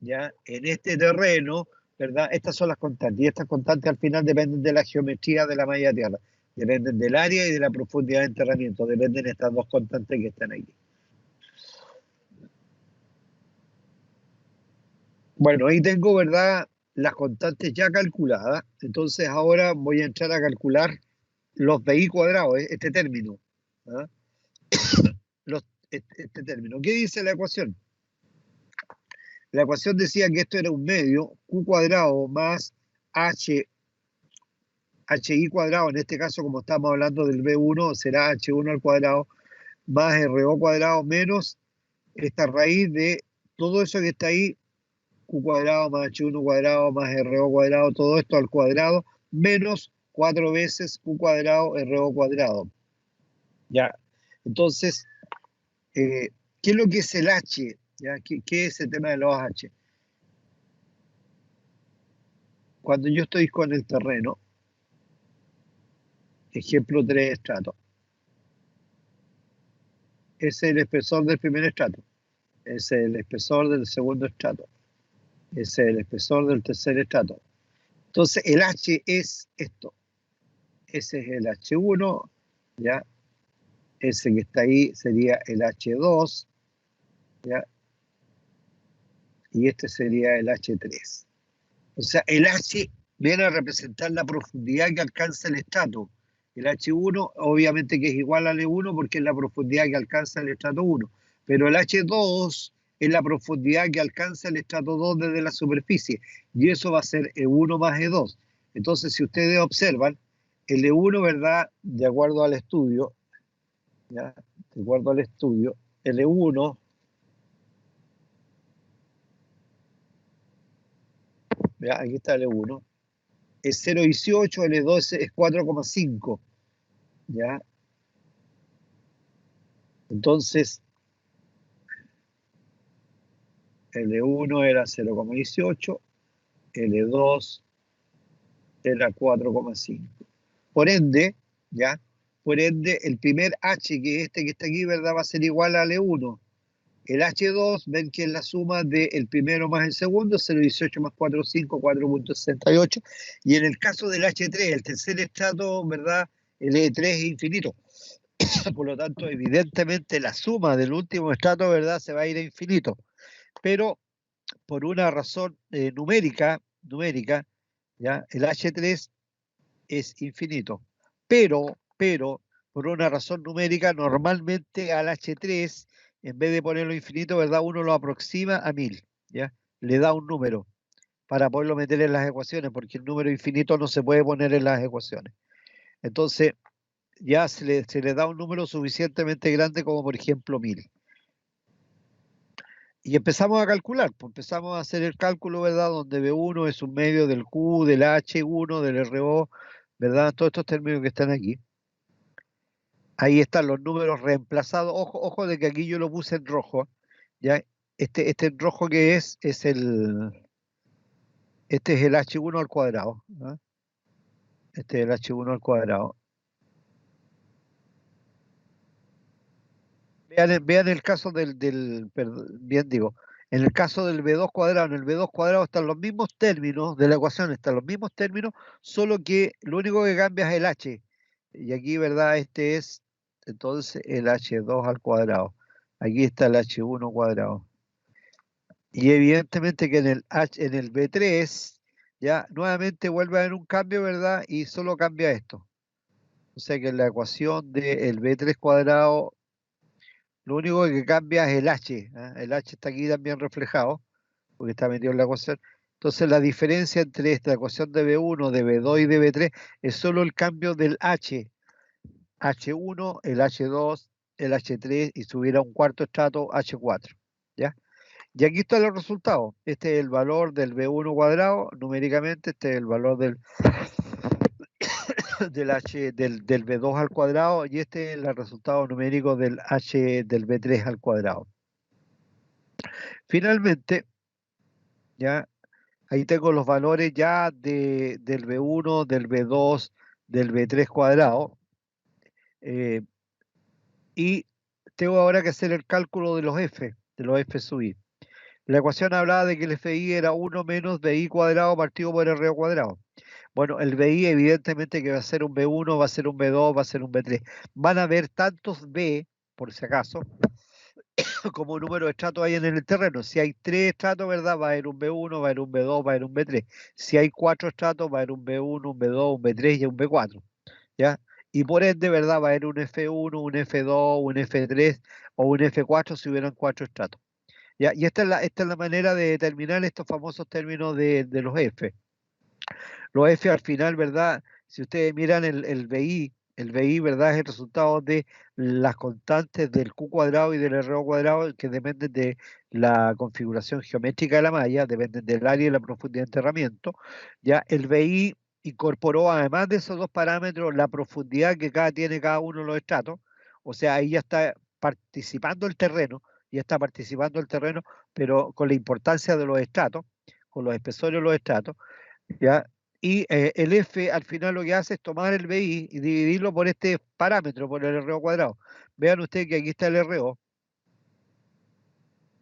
ya, en este terreno, ¿verdad? Estas son las constantes, y estas constantes al final dependen de la geometría de la malla tierra, dependen del área y de la profundidad de enterramiento, dependen de estas dos constantes que están aquí. Bueno, ahí tengo, ¿verdad?, las constantes ya calculadas. Entonces ahora voy a entrar a calcular los BI cuadrados, este término. ¿Ah? Este término. ¿Qué dice la ecuación? La ecuación decía que esto era un medio, Q cuadrado más HI cuadrado, en este caso como estamos hablando del B1, será H1 al cuadrado más RO cuadrado menos esta raíz de todo eso que está ahí, Q cuadrado más H1 cuadrado más RO cuadrado, todo esto al cuadrado, menos 4 veces Q cuadrado RO cuadrado. Ya, entonces, ¿qué es lo que es el H? ¿Ya? ¿Qué es el tema de los H? Cuando yo estoy con el terreno, ejemplo 3 estratos, ese es el espesor del primer estrato, ese es el espesor del segundo estrato, ese es el espesor del tercer estrato. Entonces, el H es esto. Ese es el H1, ¿ya? Ese que está ahí sería el H2, ¿ya? Y este sería el H3. O sea, el H viene a representar la profundidad que alcanza el estrato. El H1, obviamente que es igual al E1 porque es la profundidad que alcanza el estrato 1. Pero el H2 es la profundidad que alcanza el estrato 2 desde la superficie. Y eso va a ser E1 más E2. Entonces, si ustedes observan, el E1, ¿verdad? De acuerdo al estudio, ¿ya? De acuerdo al estudio, el E1, ¿ya? Aquí está el E1, es 0,18, el E2 es 4,5, ¿ya? Entonces, el E1 era 0,18, el E2 era 4,5. Por ende, ¿ya? Por ende, el primer H, que es este que está aquí, ¿verdad? Va a ser igual al E1. El H2, ven que es la suma del primero más el segundo, 0,18 más 4,5, 4,68. Y en el caso del H3, el tercer estrato, ¿verdad? El E3 es infinito. Por lo tanto, evidentemente, la suma del último estrato, ¿verdad? Se va a ir a infinito. Pero por una razón numérica, ¿ya? El H3 es infinito. Pero, por una razón numérica, normalmente al H3, en vez de ponerlo infinito, ¿verdad? Uno lo aproxima a 1000, ¿ya? Le da un número para poderlo meter en las ecuaciones, porque el número infinito no se puede poner en las ecuaciones. Entonces, ya se le da un número suficientemente grande como, por ejemplo, 1000. Y empezamos a calcular, pues empezamos a hacer el cálculo, ¿verdad? Donde B1 es un medio del Q, del H1, del RO, ¿verdad? Todos estos términos que están aquí. Ahí están los números reemplazados. Ojo de que aquí yo lo puse en rojo. ¿Ya? Este en rojo que este es el H1 al cuadrado. ¿No? Este es el H1 al cuadrado. Vean el caso bien digo, en el caso del B2 cuadrado, en el B2 cuadrado están los mismos términos de la ecuación, están los mismos términos, solo que lo único que cambia es el H. Y aquí, ¿verdad? Este es entonces el H2 al cuadrado. Aquí está el H1 cuadrado. Y evidentemente que en el B3, ya nuevamente vuelve a haber un cambio, ¿verdad? Y solo cambia esto. O sea que en la ecuación del B3 cuadrado, lo único que cambia es el H. ¿Eh? El H está aquí también reflejado, porque está metido en la ecuación. Entonces la diferencia entre esta ecuación de B1, de B2 y de B3 es solo el cambio del H. H1, el H2, el H3 y subir a un cuarto estrato H4. ¿Ya? Y aquí están los resultados. Este es el valor del B1 cuadrado, numéricamente, este es el valor del B2 al cuadrado, y este es el resultado numérico del del B3 al cuadrado. Finalmente, ya Ahí tengo los valores ya del B1, del B2, del B3 cuadrado. Y tengo ahora que hacer el cálculo de los F sub i. La ecuación hablaba de que el FI era 1 menos BI cuadrado partido por RO cuadrado. Bueno, el BI evidentemente que va a ser un B1, va a ser un B2, va a ser un B3. Van a haber tantos B, por si acaso, como número de estratos hay en el terreno. Si hay 3 estratos, ¿verdad? Va a haber un B1, va a haber un B2, va a haber un B3. Si hay 4 estratos, va a haber un B1, un B2, un B3 y un B4. ¿Ya? Y por ende, ¿verdad? Va a haber un F1, un F2, un F3 o un F4 si hubieran 4 estratos. ¿Ya? Y esta es la manera de determinar estos famosos términos de los F. Los F al final, ¿verdad? Si ustedes miran el BI, ¿verdad? Es el resultado de las constantes del Q cuadrado y del RO cuadrado que dependen de la configuración geométrica de la malla, dependen del área y la profundidad de enterramiento. Ya el BI incorporó, además de esos dos parámetros, la profundidad que tiene cada uno de los estratos. O sea, ahí ya está participando el terreno, pero con la importancia de los estratos, con los espesores de los estratos. ¿Ya? Y el F al final lo que hace es tomar el BI y dividirlo por este parámetro, por el RO cuadrado. Vean ustedes que aquí está el RO,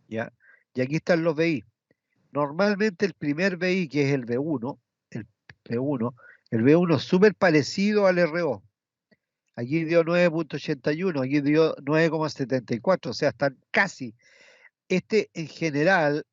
¿ya? Y aquí están los BI. Normalmente el primer BI, que es el B1, el B1 es súper parecido al RO. Aquí dio 9.81, aquí dio 9.74, o sea, están casi. Este en general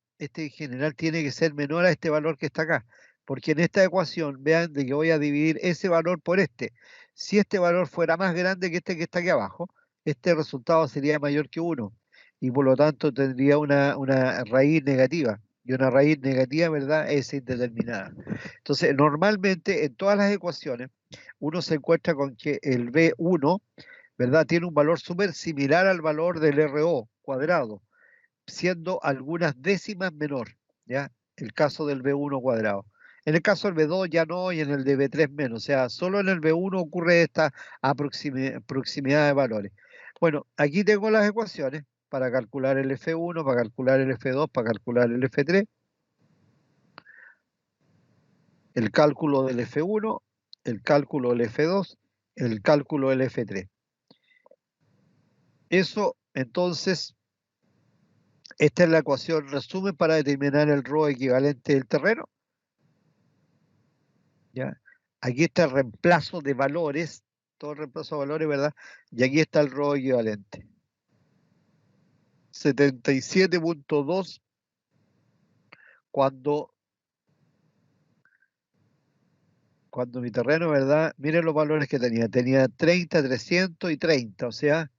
tiene que ser menor a este valor que está acá, porque en esta ecuación, vean de que voy a dividir ese valor por este. Si este valor fuera más grande que este que está aquí abajo, este resultado sería mayor que 1, y por lo tanto tendría una raíz negativa, y una raíz negativa, ¿verdad?, es indeterminada. Entonces, normalmente en todas las ecuaciones, uno se encuentra con que el B1, ¿verdad?, tiene un valor súper similar al valor del RO cuadrado, siendo algunas décimas menor, ¿ya? El caso del B1 cuadrado. En el caso del B2 ya no, y en el de B3 menos. O sea, solo en el B1 ocurre esta proximidad de valores. Bueno, aquí tengo las ecuaciones para calcular el F1, para calcular el F2, para calcular el F3. El cálculo del F1, el cálculo del F2, el cálculo del F3. Eso, entonces, esta es la ecuación resumen para determinar el ρ equivalente del terreno. ¿Ya? Aquí está el reemplazo de valores, todo el reemplazo de valores, ¿verdad? Y aquí está el ρ equivalente. 77.2 cuando mi terreno, ¿verdad? Miren los valores que tenía. Tenía 30, 300 y 30, o sea,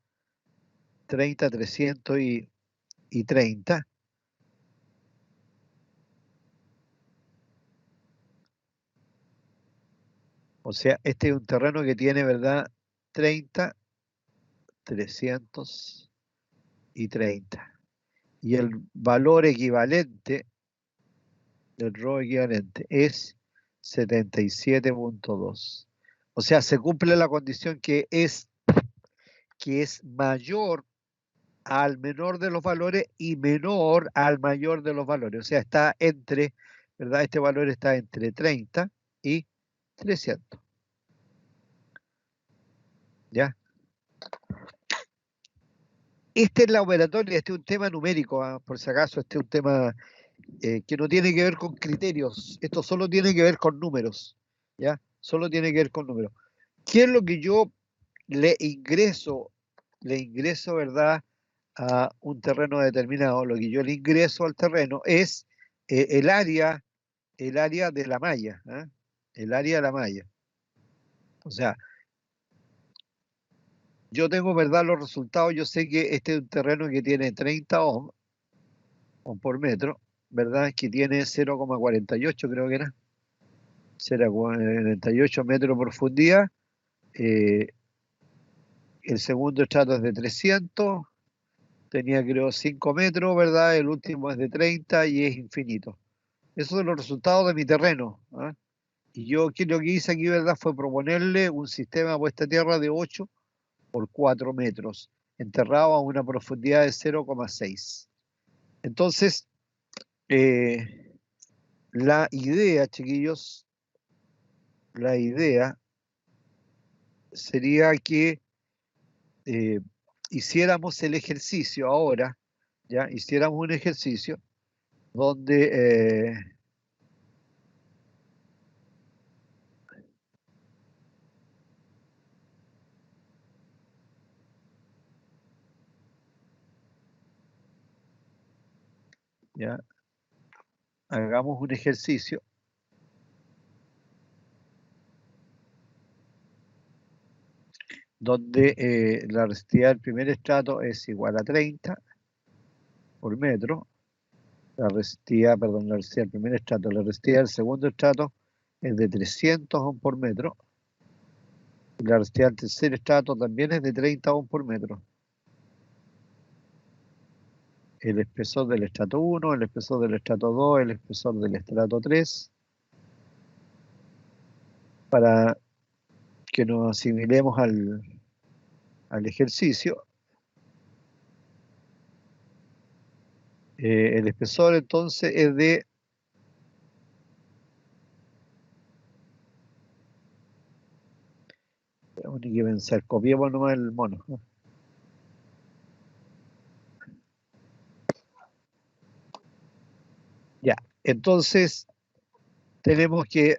30, 300 y 30. O sea, este es un terreno que tiene, ¿verdad? 30, 300 y 30. Y el valor equivalente del ρ equivalente es 77.2. O sea, se cumple la condición que es mayor al menor de los valores y menor al mayor de los valores. O sea, está entre, ¿verdad? Este valor está entre 30 y 300. ¿Ya? Esta es la operatoria, este es un tema numérico, por si acaso, este es un tema que no tiene que ver con criterios, esto solo tiene que ver con números, ¿ya? Solo tiene que ver con números. ¿Qué es lo que yo le ingreso, ¿verdad?, a un terreno determinado? Lo que yo le ingreso al terreno es el área de la malla, ¿eh? El área de la malla. O sea, yo tengo, ¿verdad?, los resultados. Yo sé que este es un terreno que tiene 30 ohm por metro, ¿verdad?, que tiene 0,48, creo que era. 0,48 metros de profundidad. El segundo estrato es de 300. Tenía, creo, 5 metros, ¿verdad? El último es de 30 y es infinito. Esos son los resultados de mi terreno, ¿eh? Y yo lo que hice aquí, ¿verdad?, fue proponerle un sistema de puesta a tierra de 8 por 4 metros, enterrado a una profundidad de 0,6. Entonces, la idea, chiquillos, la idea sería que hiciéramos el ejercicio ahora, ya, hiciéramos un ejercicio donde ya, hagamos un ejercicio donde la resistividad del primer estrato es igual a 30 por metro, la resistividad del primer estrato, la resistividad del segundo estrato es de 300 ohm por metro, y la resistividad del tercer estrato también es de 30 ohm por metro. El espesor del estrato 1, el espesor del estrato 2, el espesor del estrato 3, para que nos asimilemos al ejercicio. El espesor entonces es de tengo que pensar, copiemos nomás el mono. Ya, entonces tenemos que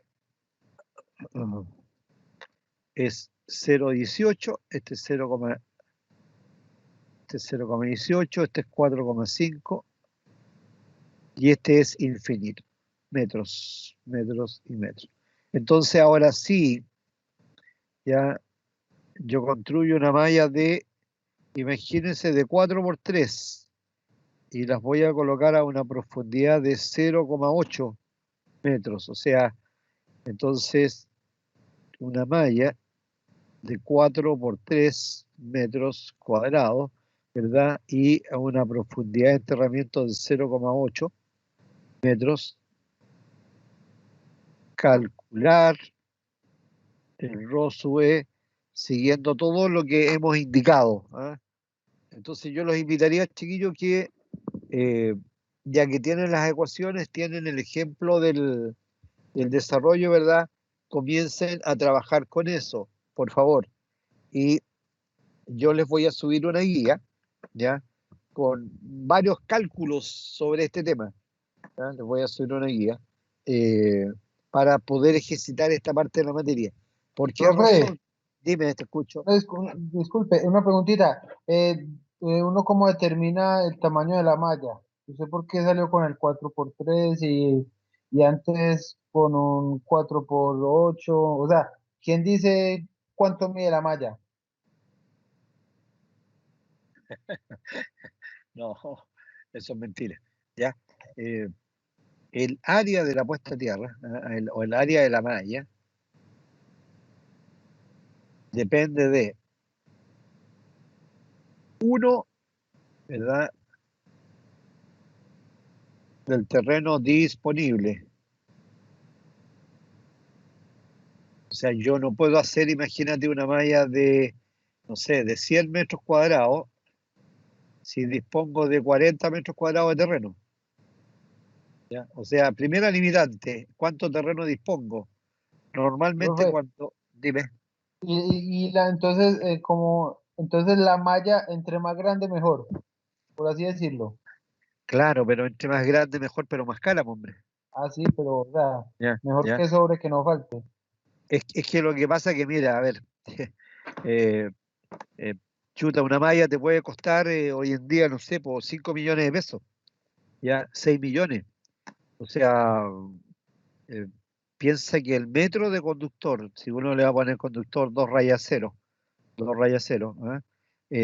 es 0,18, este es 0,18, este es 4,5 y este es infinito, metros y metros. Entonces ahora sí, ya yo construyo una malla de, imagínense, de 4 por 3 y las voy a colocar a una profundidad de 0,8 metros, o sea, entonces una malla de 4 por 3 metros cuadrados, ¿verdad? Y a una profundidad de enterramiento de 0,8 metros, calcular el Rho sub E siguiendo todo lo que hemos indicado. ¿Ah? Entonces yo los invitaría, chiquillos, que ya que tienen las ecuaciones, tienen el ejemplo del desarrollo, ¿verdad? Comiencen a trabajar con eso, por favor. Y yo les voy a subir una guía, ¿ya? Con varios cálculos sobre este tema. ¿Ya? Les voy a subir una guía para poder ejercitar esta parte de la materia. ¿Por qué Profe, razón? Dime, te escucho. disculpe, una preguntita. ¿Uno cómo determina el tamaño de la malla? No sé por qué salió con el 4x3 y antes con un 4x8. O sea, ¿quién dice cuánto mide la malla? No, eso es mentira. ¿Ya? El área de la puesta a tierra o el área de la malla depende de uno, ¿verdad? Del terreno disponible. O sea, yo no puedo hacer, imagínate, una malla de, no sé, de 100 metros cuadrados si dispongo de 40 metros cuadrados de terreno. ¿Ya? O sea, primera limitante, ¿cuánto terreno dispongo? Normalmente Profe, cuando, dime, entonces, entonces la malla entre más grande mejor, por así decirlo. claro, pero entre más grande mejor, pero más cara, hombre. Ah, sí, pero, o sea, Ya, mejor ya. que sobre que no falte. Es que lo que pasa es que, mira, a ver, eh, eh, chuta, una malla te puede costar hoy en día, no sé, por 5 millones de pesos, ya 6 millones. O sea, eh, piensa que el metro de conductor, si uno le va a poner conductor 2 rayas 0, 2 rayas 0, ¿ah?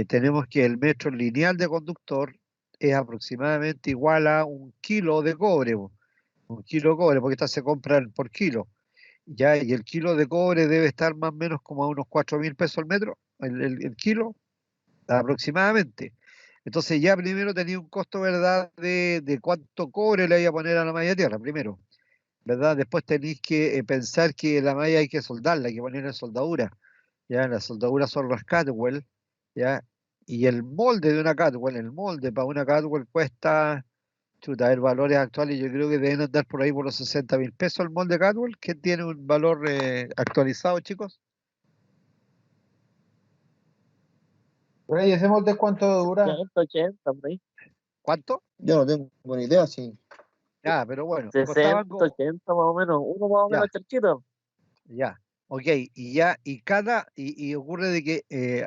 Tenemos que el metro lineal de conductor es aproximadamente igual a 1 kilo de cobre, po. 1 kilo de cobre, porque estas se compran por kilo. Ya, y el kilo de cobre debe estar más o menos como a unos 4.000 pesos el metro, el kilo, aproximadamente. Entonces ya primero tenía un costo, ¿verdad?, de cuánto cobre le voy a poner a la malla de tierra, primero, ¿verdad? Después tenéis que pensar que la malla hay que soldarla, hay que ponerle soldadura, ¿ya? Las soldaduras son las Catwell, ¿ya? Y el molde de una Catwell, el molde para una Catwell cuesta Chuta, a ver, valores actuales, yo creo que deben andar por ahí por los 60.000 pesos el molde Catwell, que tiene un valor actualizado, chicos. Por ahí, ¿ese molde cuánto dura? 180, por ahí. ¿Cuánto? Yo no tengo ni idea, sí. Ya, pero bueno, 60, costaban como, 80 más o menos. Uno más o ya, menos charchito. ya, ok, y ocurre de que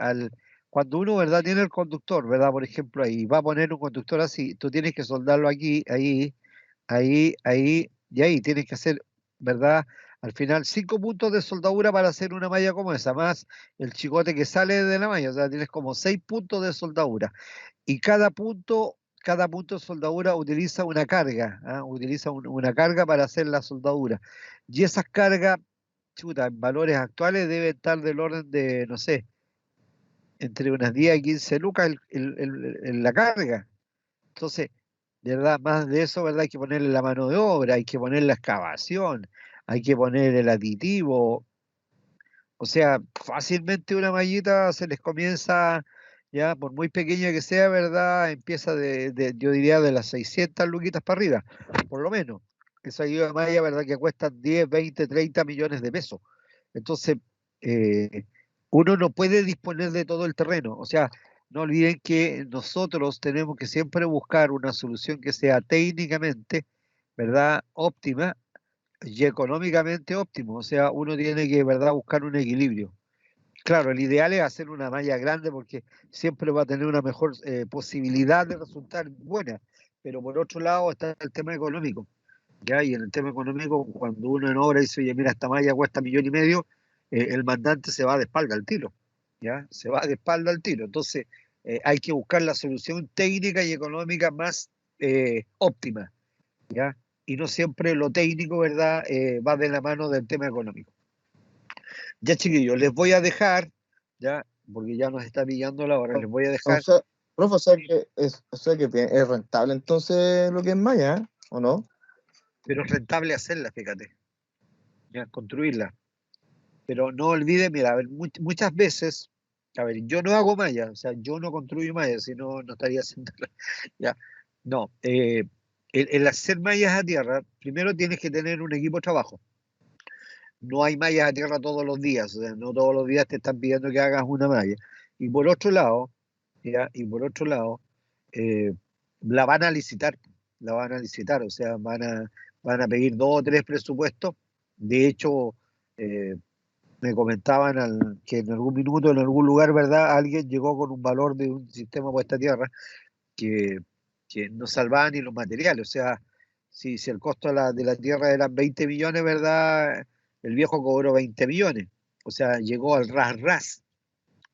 cuando uno, ¿verdad?, tiene el conductor, ¿verdad?, por ejemplo, ahí va a poner un conductor así, tú tienes que soldarlo aquí, ahí, y ahí tienes que hacer, ¿verdad?, al final 5 puntos de soldadura para hacer una malla como esa, más el chicote que sale de la malla, o sea, tienes como 6 puntos de soldadura, y cada punto de soldadura utiliza una carga, ¿ah? Utiliza una carga para hacer la soldadura, y esas cargas, chuta, en valores actuales debe estar del orden de, no sé, entre unas 10 y 15 lucas la carga. Entonces, de verdad, más de eso, ¿verdad? Hay que ponerle la mano de obra, hay que poner la excavación, hay que poner el aditivo. O sea, fácilmente una mallita se les comienza, ya, por muy pequeña que sea, ¿verdad? Empieza yo diría, de las 600 luquitas para arriba, por lo menos. Esa ayuda malla, ¿verdad? Que cuesta 10, 20, 30 millones de pesos. Entonces, eh, uno no puede disponer de todo el terreno. O sea, no olviden que nosotros tenemos que siempre buscar una solución que sea técnicamente, ¿verdad?, óptima y económicamente óptimo. O sea, uno tiene que, ¿verdad?, buscar un equilibrio. Claro, el ideal es hacer una malla grande porque siempre va a tener una mejor posibilidad de resultar buena. Pero por otro lado está el tema económico. ¿Ya? Y en el tema económico, cuando uno en obra dice, oye, mira, esta malla cuesta 1,5 millones, el mandante se va de espalda al tiro. ¿Ya? Se va de espalda al tiro. Entonces, hay que buscar la solución técnica y económica más óptima. ¿Ya? Y no siempre lo técnico, ¿verdad?, va de la mano del tema económico. Ya, chiquillos, les voy a dejar, ya, porque ya nos está pillando la hora, les voy a O dejar, sea, profe, o sea que es rentable entonces lo que es malla, ¿eh? ¿O no? pero es rentable hacerla, fíjate, ya, construirla. Pero no olviden, mira, a ver, muchas veces, a ver, yo no hago malla, o sea, yo no construyo malla, si no, no estaría haciendo, ya, no, el hacer mallas a tierra, primero tienes que tener un equipo de trabajo. No hay mallas a tierra todos los días, o sea, no todos los días te están pidiendo que hagas una malla. Y por otro lado, ¿ya? Y por otro lado, eh, la van a licitar, o sea, van a pedir 2 o 3 presupuestos. De hecho, me comentaban que en algún minuto, en algún lugar, ¿verdad? Alguien llegó con un valor de un sistema puesta a tierra que, que no salvaba ni los materiales, o sea, si el costo de la tierra eran 20 millones, ¿verdad? El viejo cobró 20 millones, o sea, llegó al ras,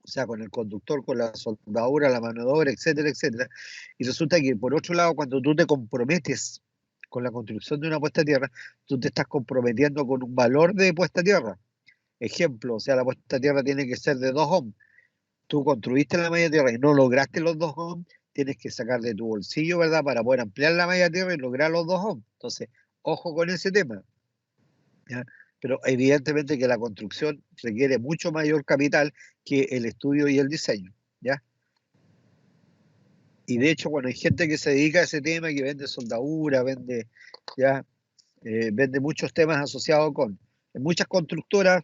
o sea, con el conductor, con la soldadura, la mano de obra, etcétera, etcétera. Y resulta que, por otro lado, cuando tú te comprometes con la construcción de una puesta a tierra, tú te estás comprometiendo con un valor de puesta a tierra. Ejemplo, o sea, la puesta a tierra tiene que ser de 2 ohms. Tú construiste la malla de tierra y no lograste los 2 ohms, tienes que sacar de tu bolsillo, ¿verdad?, para poder ampliar la malla de tierra y lograr los 2 ohms. Entonces, ojo con ese tema, ¿ya? Pero evidentemente que la construcción requiere mucho mayor capital que el estudio y el diseño, ¿ya? Y de hecho, bueno, hay gente que se dedica a ese tema, que vende soldadura, ¿ya? Vende muchos temas asociados con. En muchas constructoras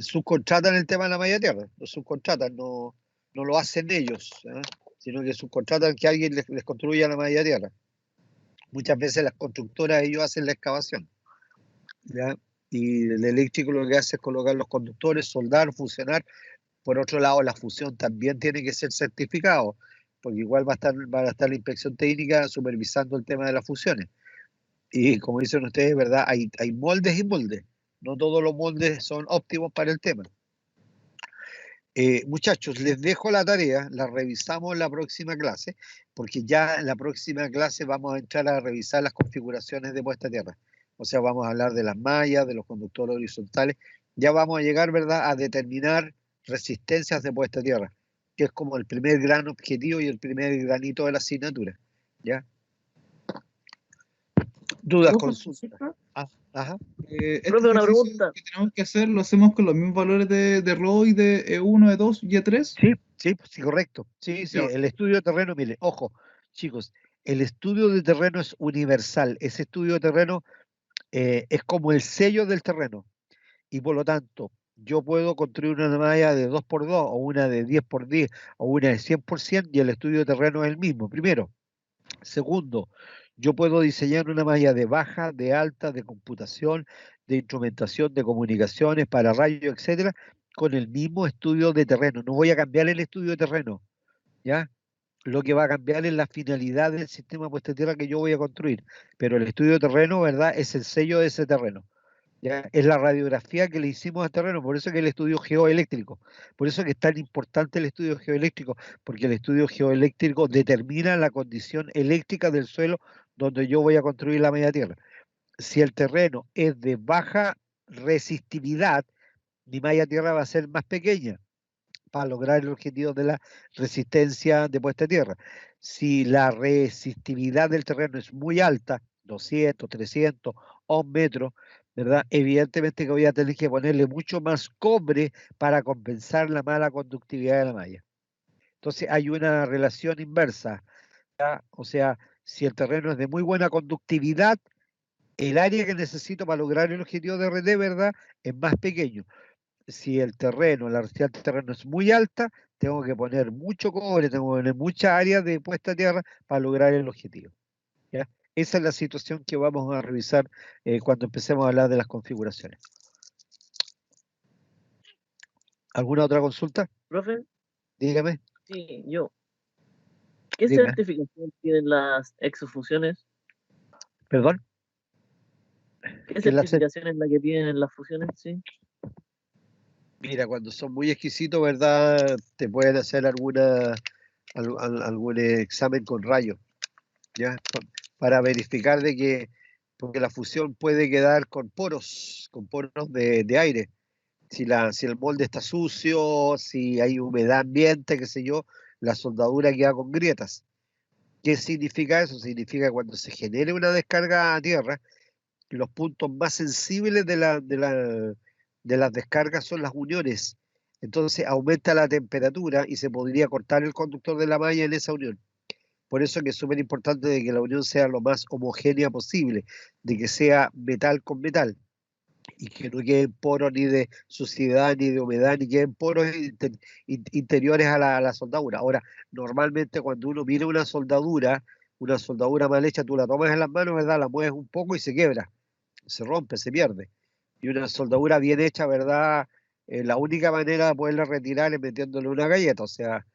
subcontratan el tema de la malla de tierra, lo subcontratan, no lo hacen ellos, ¿eh? Sino que subcontratan que alguien les construya la malla de tierra. Muchas veces las constructoras, ellos hacen la excavación, ¿ya? Y el eléctrico lo que hace es colocar los conductores, soldar, fusionar. Por otro lado, la fusión también tiene que ser certificado, porque igual va a estar la inspección técnica supervisando el tema de las fusiones. Y como dicen ustedes, ¿verdad? Hay moldes y moldes. No todos los moldes son óptimos para el tema. Muchachos, les dejo la tarea, la revisamos en la próxima clase, porque ya en la próxima clase vamos a entrar a revisar las configuraciones de puesta a tierra. O sea, vamos a hablar de las mallas, de los conductores horizontales. Ya vamos a llegar, ¿verdad?, a determinar resistencias de puesta a tierra, que es como el primer gran objetivo y el primer granito de la asignatura. ¿Ya? Dudas, consultas. Ajá. Este Profe, una ejercicio pregunta. que tenemos que hacer lo hacemos con los mismos valores de ROI de E1, E2 y E3. Sí, correcto. Sí, Ya. el estudio de terreno, mire, ojo, chicos, el estudio de terreno es universal. Ese estudio de terreno es como el sello del terreno. Y por lo tanto, yo puedo construir una malla de 2x2 o una de 10x10 o una de 100% y el estudio de terreno es el mismo, primero. Segundo, yo puedo diseñar una malla de baja, de alta, de computación, de instrumentación, de comunicaciones, para rayos, etcétera, con el mismo estudio de terreno. No voy a cambiar el estudio de terreno, ¿ya? Lo que va a cambiar es la finalidad del sistema puesta de tierra que yo voy a construir. Pero el estudio de terreno, ¿verdad? Es el sello de ese terreno. ¿Ya? Es la radiografía que le hicimos al terreno, por eso que el estudio geoeléctrico, por eso que es tan importante el estudio geoeléctrico, porque el estudio geoeléctrico determina la condición eléctrica del suelo donde yo voy a construir la media tierra. Si el terreno es de baja resistividad, mi malla tierra va a ser más pequeña para lograr el objetivo de la resistencia de puesta de tierra. Si la resistividad del terreno es muy alta, 200, 300 o metros, ¿verdad? Evidentemente que voy a tener que ponerle mucho más cobre para compensar la mala conductividad de la malla. Entonces hay una relación inversa, ¿ya? O sea, si el terreno es de muy buena conductividad, el área que necesito para lograr el objetivo de RD, ¿verdad? Es más pequeño. Si el terreno, la resistencia del terreno es muy alta, tengo que poner mucho cobre, tengo que poner mucha área de puesta a tierra para lograr el objetivo. ¿Ya? Esa es la situación que vamos a revisar cuando empecemos a hablar de las configuraciones. ¿Alguna otra consulta? Profe, Dígame. sí, yo. ¿Qué Dime. certificación tienen las exofusiones? ¿Perdón? ¿Qué ¿Qué es la certificación es la que tienen en las fusiones? Sí. Mira, cuando son muy exquisitos, ¿verdad? Te pueden hacer algún examen con rayos, ¿ya? Para verificar de que, porque la fusión puede quedar con poros de aire. Si el molde está sucio, si hay humedad ambiente, qué sé yo, la soldadura queda con grietas. ¿Qué significa eso? Significa que cuando se genere una descarga a tierra, los puntos más sensibles de las descargas son las uniones. Entonces aumenta la temperatura y se podría cortar el conductor de la malla en esa unión. Por eso que es súper importante de que la unión sea lo más homogénea posible, de que sea metal con metal y que no queden poros ni de suciedad, ni de humedad, ni queden poros interiores a la soldadura. Ahora, normalmente cuando uno mira una soldadura mal hecha, tú la tomas en las manos, ¿verdad? La mueves un poco y se quiebra, se rompe, se pierde. Y una soldadura bien hecha, ¿verdad? La única manera de poderla retirar es metiéndole una galleta. O sea,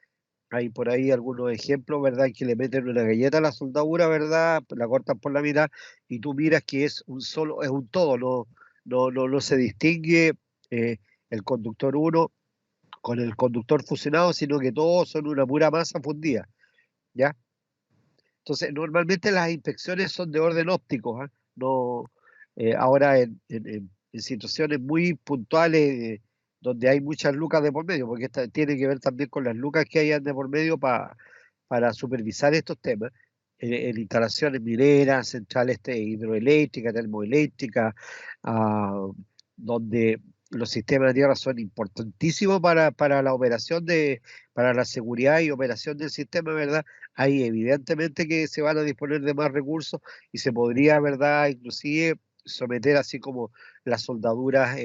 hay por ahí algunos ejemplos, ¿verdad? Que le meten una galleta a la soldadura, ¿verdad? La cortan por la mitad y tú miras que es es un todo, no se distingue eh, el conductor 1 con el conductor fusionado, sino que todos son una pura masa fundida, ¿ya? Entonces, normalmente las inspecciones son de orden óptico, ¿ah? No, ahora en situaciones muy puntuales donde hay muchas lucas de por medio, porque tiene que ver también con las lucas que hayan de por medio para supervisar estos temas, en instalaciones mineras, centrales hidroeléctricas, termoeléctricas, ah, donde los sistemas de tierra son importantísimos para la operación para la seguridad y operación del sistema, ¿verdad? Ahí evidentemente que se van a disponer de más recursos y se podría, ¿verdad? Inclusive someter así como las soldaduras,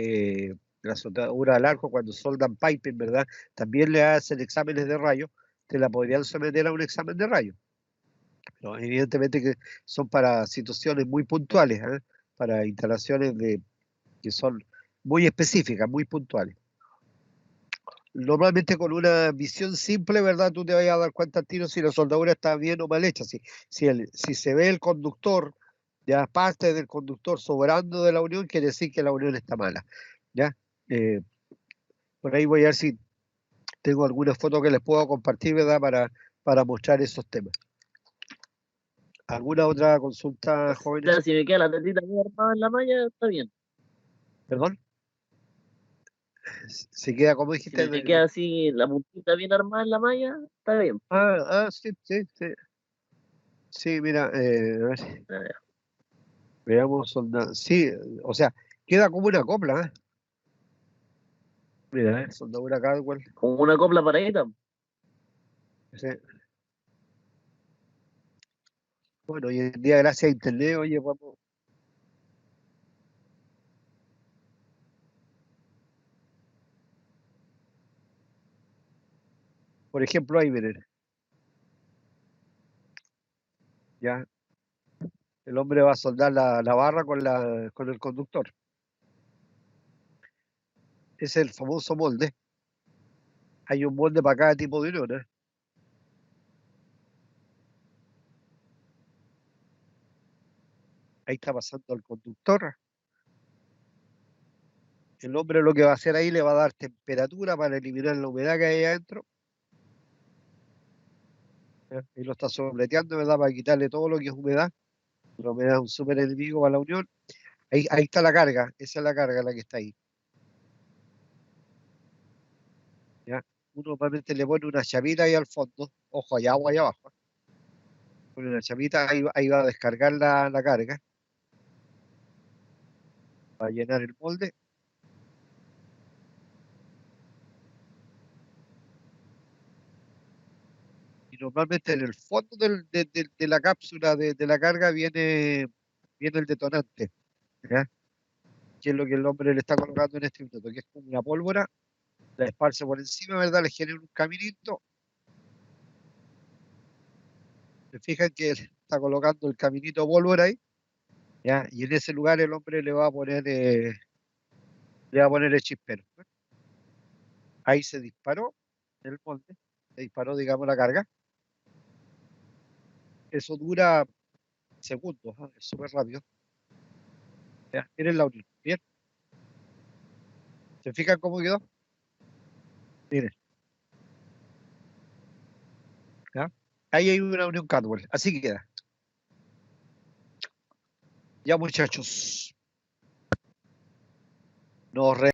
la soldadura al arco cuando soldan piping, ¿verdad? También le hacen exámenes de rayos, te la podrían someter a un examen de rayos. Pero evidentemente que son para situaciones muy puntuales, ¿eh? Para instalaciones que son muy específicas, muy puntuales. Normalmente con una visión simple, ¿verdad? Tú te vas a dar cuenta al tiro si la soldadura está bien o mal hecha. Si se ve el conductor, ya parte del conductor sobrando de la unión, quiere decir que la unión está mala, ¿ya? Por ahí voy a ver si tengo alguna foto que les puedo compartir, ¿verdad? Para mostrar esos temas. ¿Alguna otra consulta, O jóvenes? sea, si me queda la tetita bien armada en la malla, está bien. ¿Perdón? ¿Se queda como Si dijiste? me queda así la puntita bien armada en la malla, está bien. Sí, sí, sí. Sí, mira, a ver, Ah, ya. veamos, sí, o sea, queda como una copla, ¿eh? Mira, soldadura Caldwell. Como una copla paradita. Sí. Bueno, hoy en día, gracias a Internet, oye, vamos. Por ejemplo, ahí miren, ya, el hombre va a soldar la barra con el conductor. Ese es el famoso molde. Hay un molde para cada tipo de unión, ¿eh? Ahí está pasando el conductor. El hombre lo que va a hacer ahí le va a dar temperatura para eliminar la humedad que hay adentro. ¿Ya? Y lo está sopleteando, ¿verdad? Para quitarle todo lo que es humedad. La humedad es un súper enemigo para la unión. Ahí está la carga, esa es la carga la que está ahí. ¿Ya? Uno normalmente le pone una chapita ahí al fondo. Ojo, hay agua allá abajo. Pone una chapita, ahí va a descargar la carga. Va a llenar el molde. Y normalmente en el fondo de la cápsula de la carga viene el detonante, ¿ya? Que es lo que el hombre le está colocando en este minuto, que es como una pólvora, la esparce por encima, ¿verdad? Le genera un caminito. Se fijan que él está colocando el caminito pólvora ahí, ¿ya? Y en ese lugar el hombre le va a poner el chispero. Ahí se disparó el molde, se disparó, digamos, la carga. Eso dura segundos, ¿ah? Es súper rápido. ¿Ya? Miren la unión. Bien, ¿se fijan cómo quedó? Miren, ¿ya? Ahí hay una unión Caldwell, así que queda. Ya, muchachos. Nos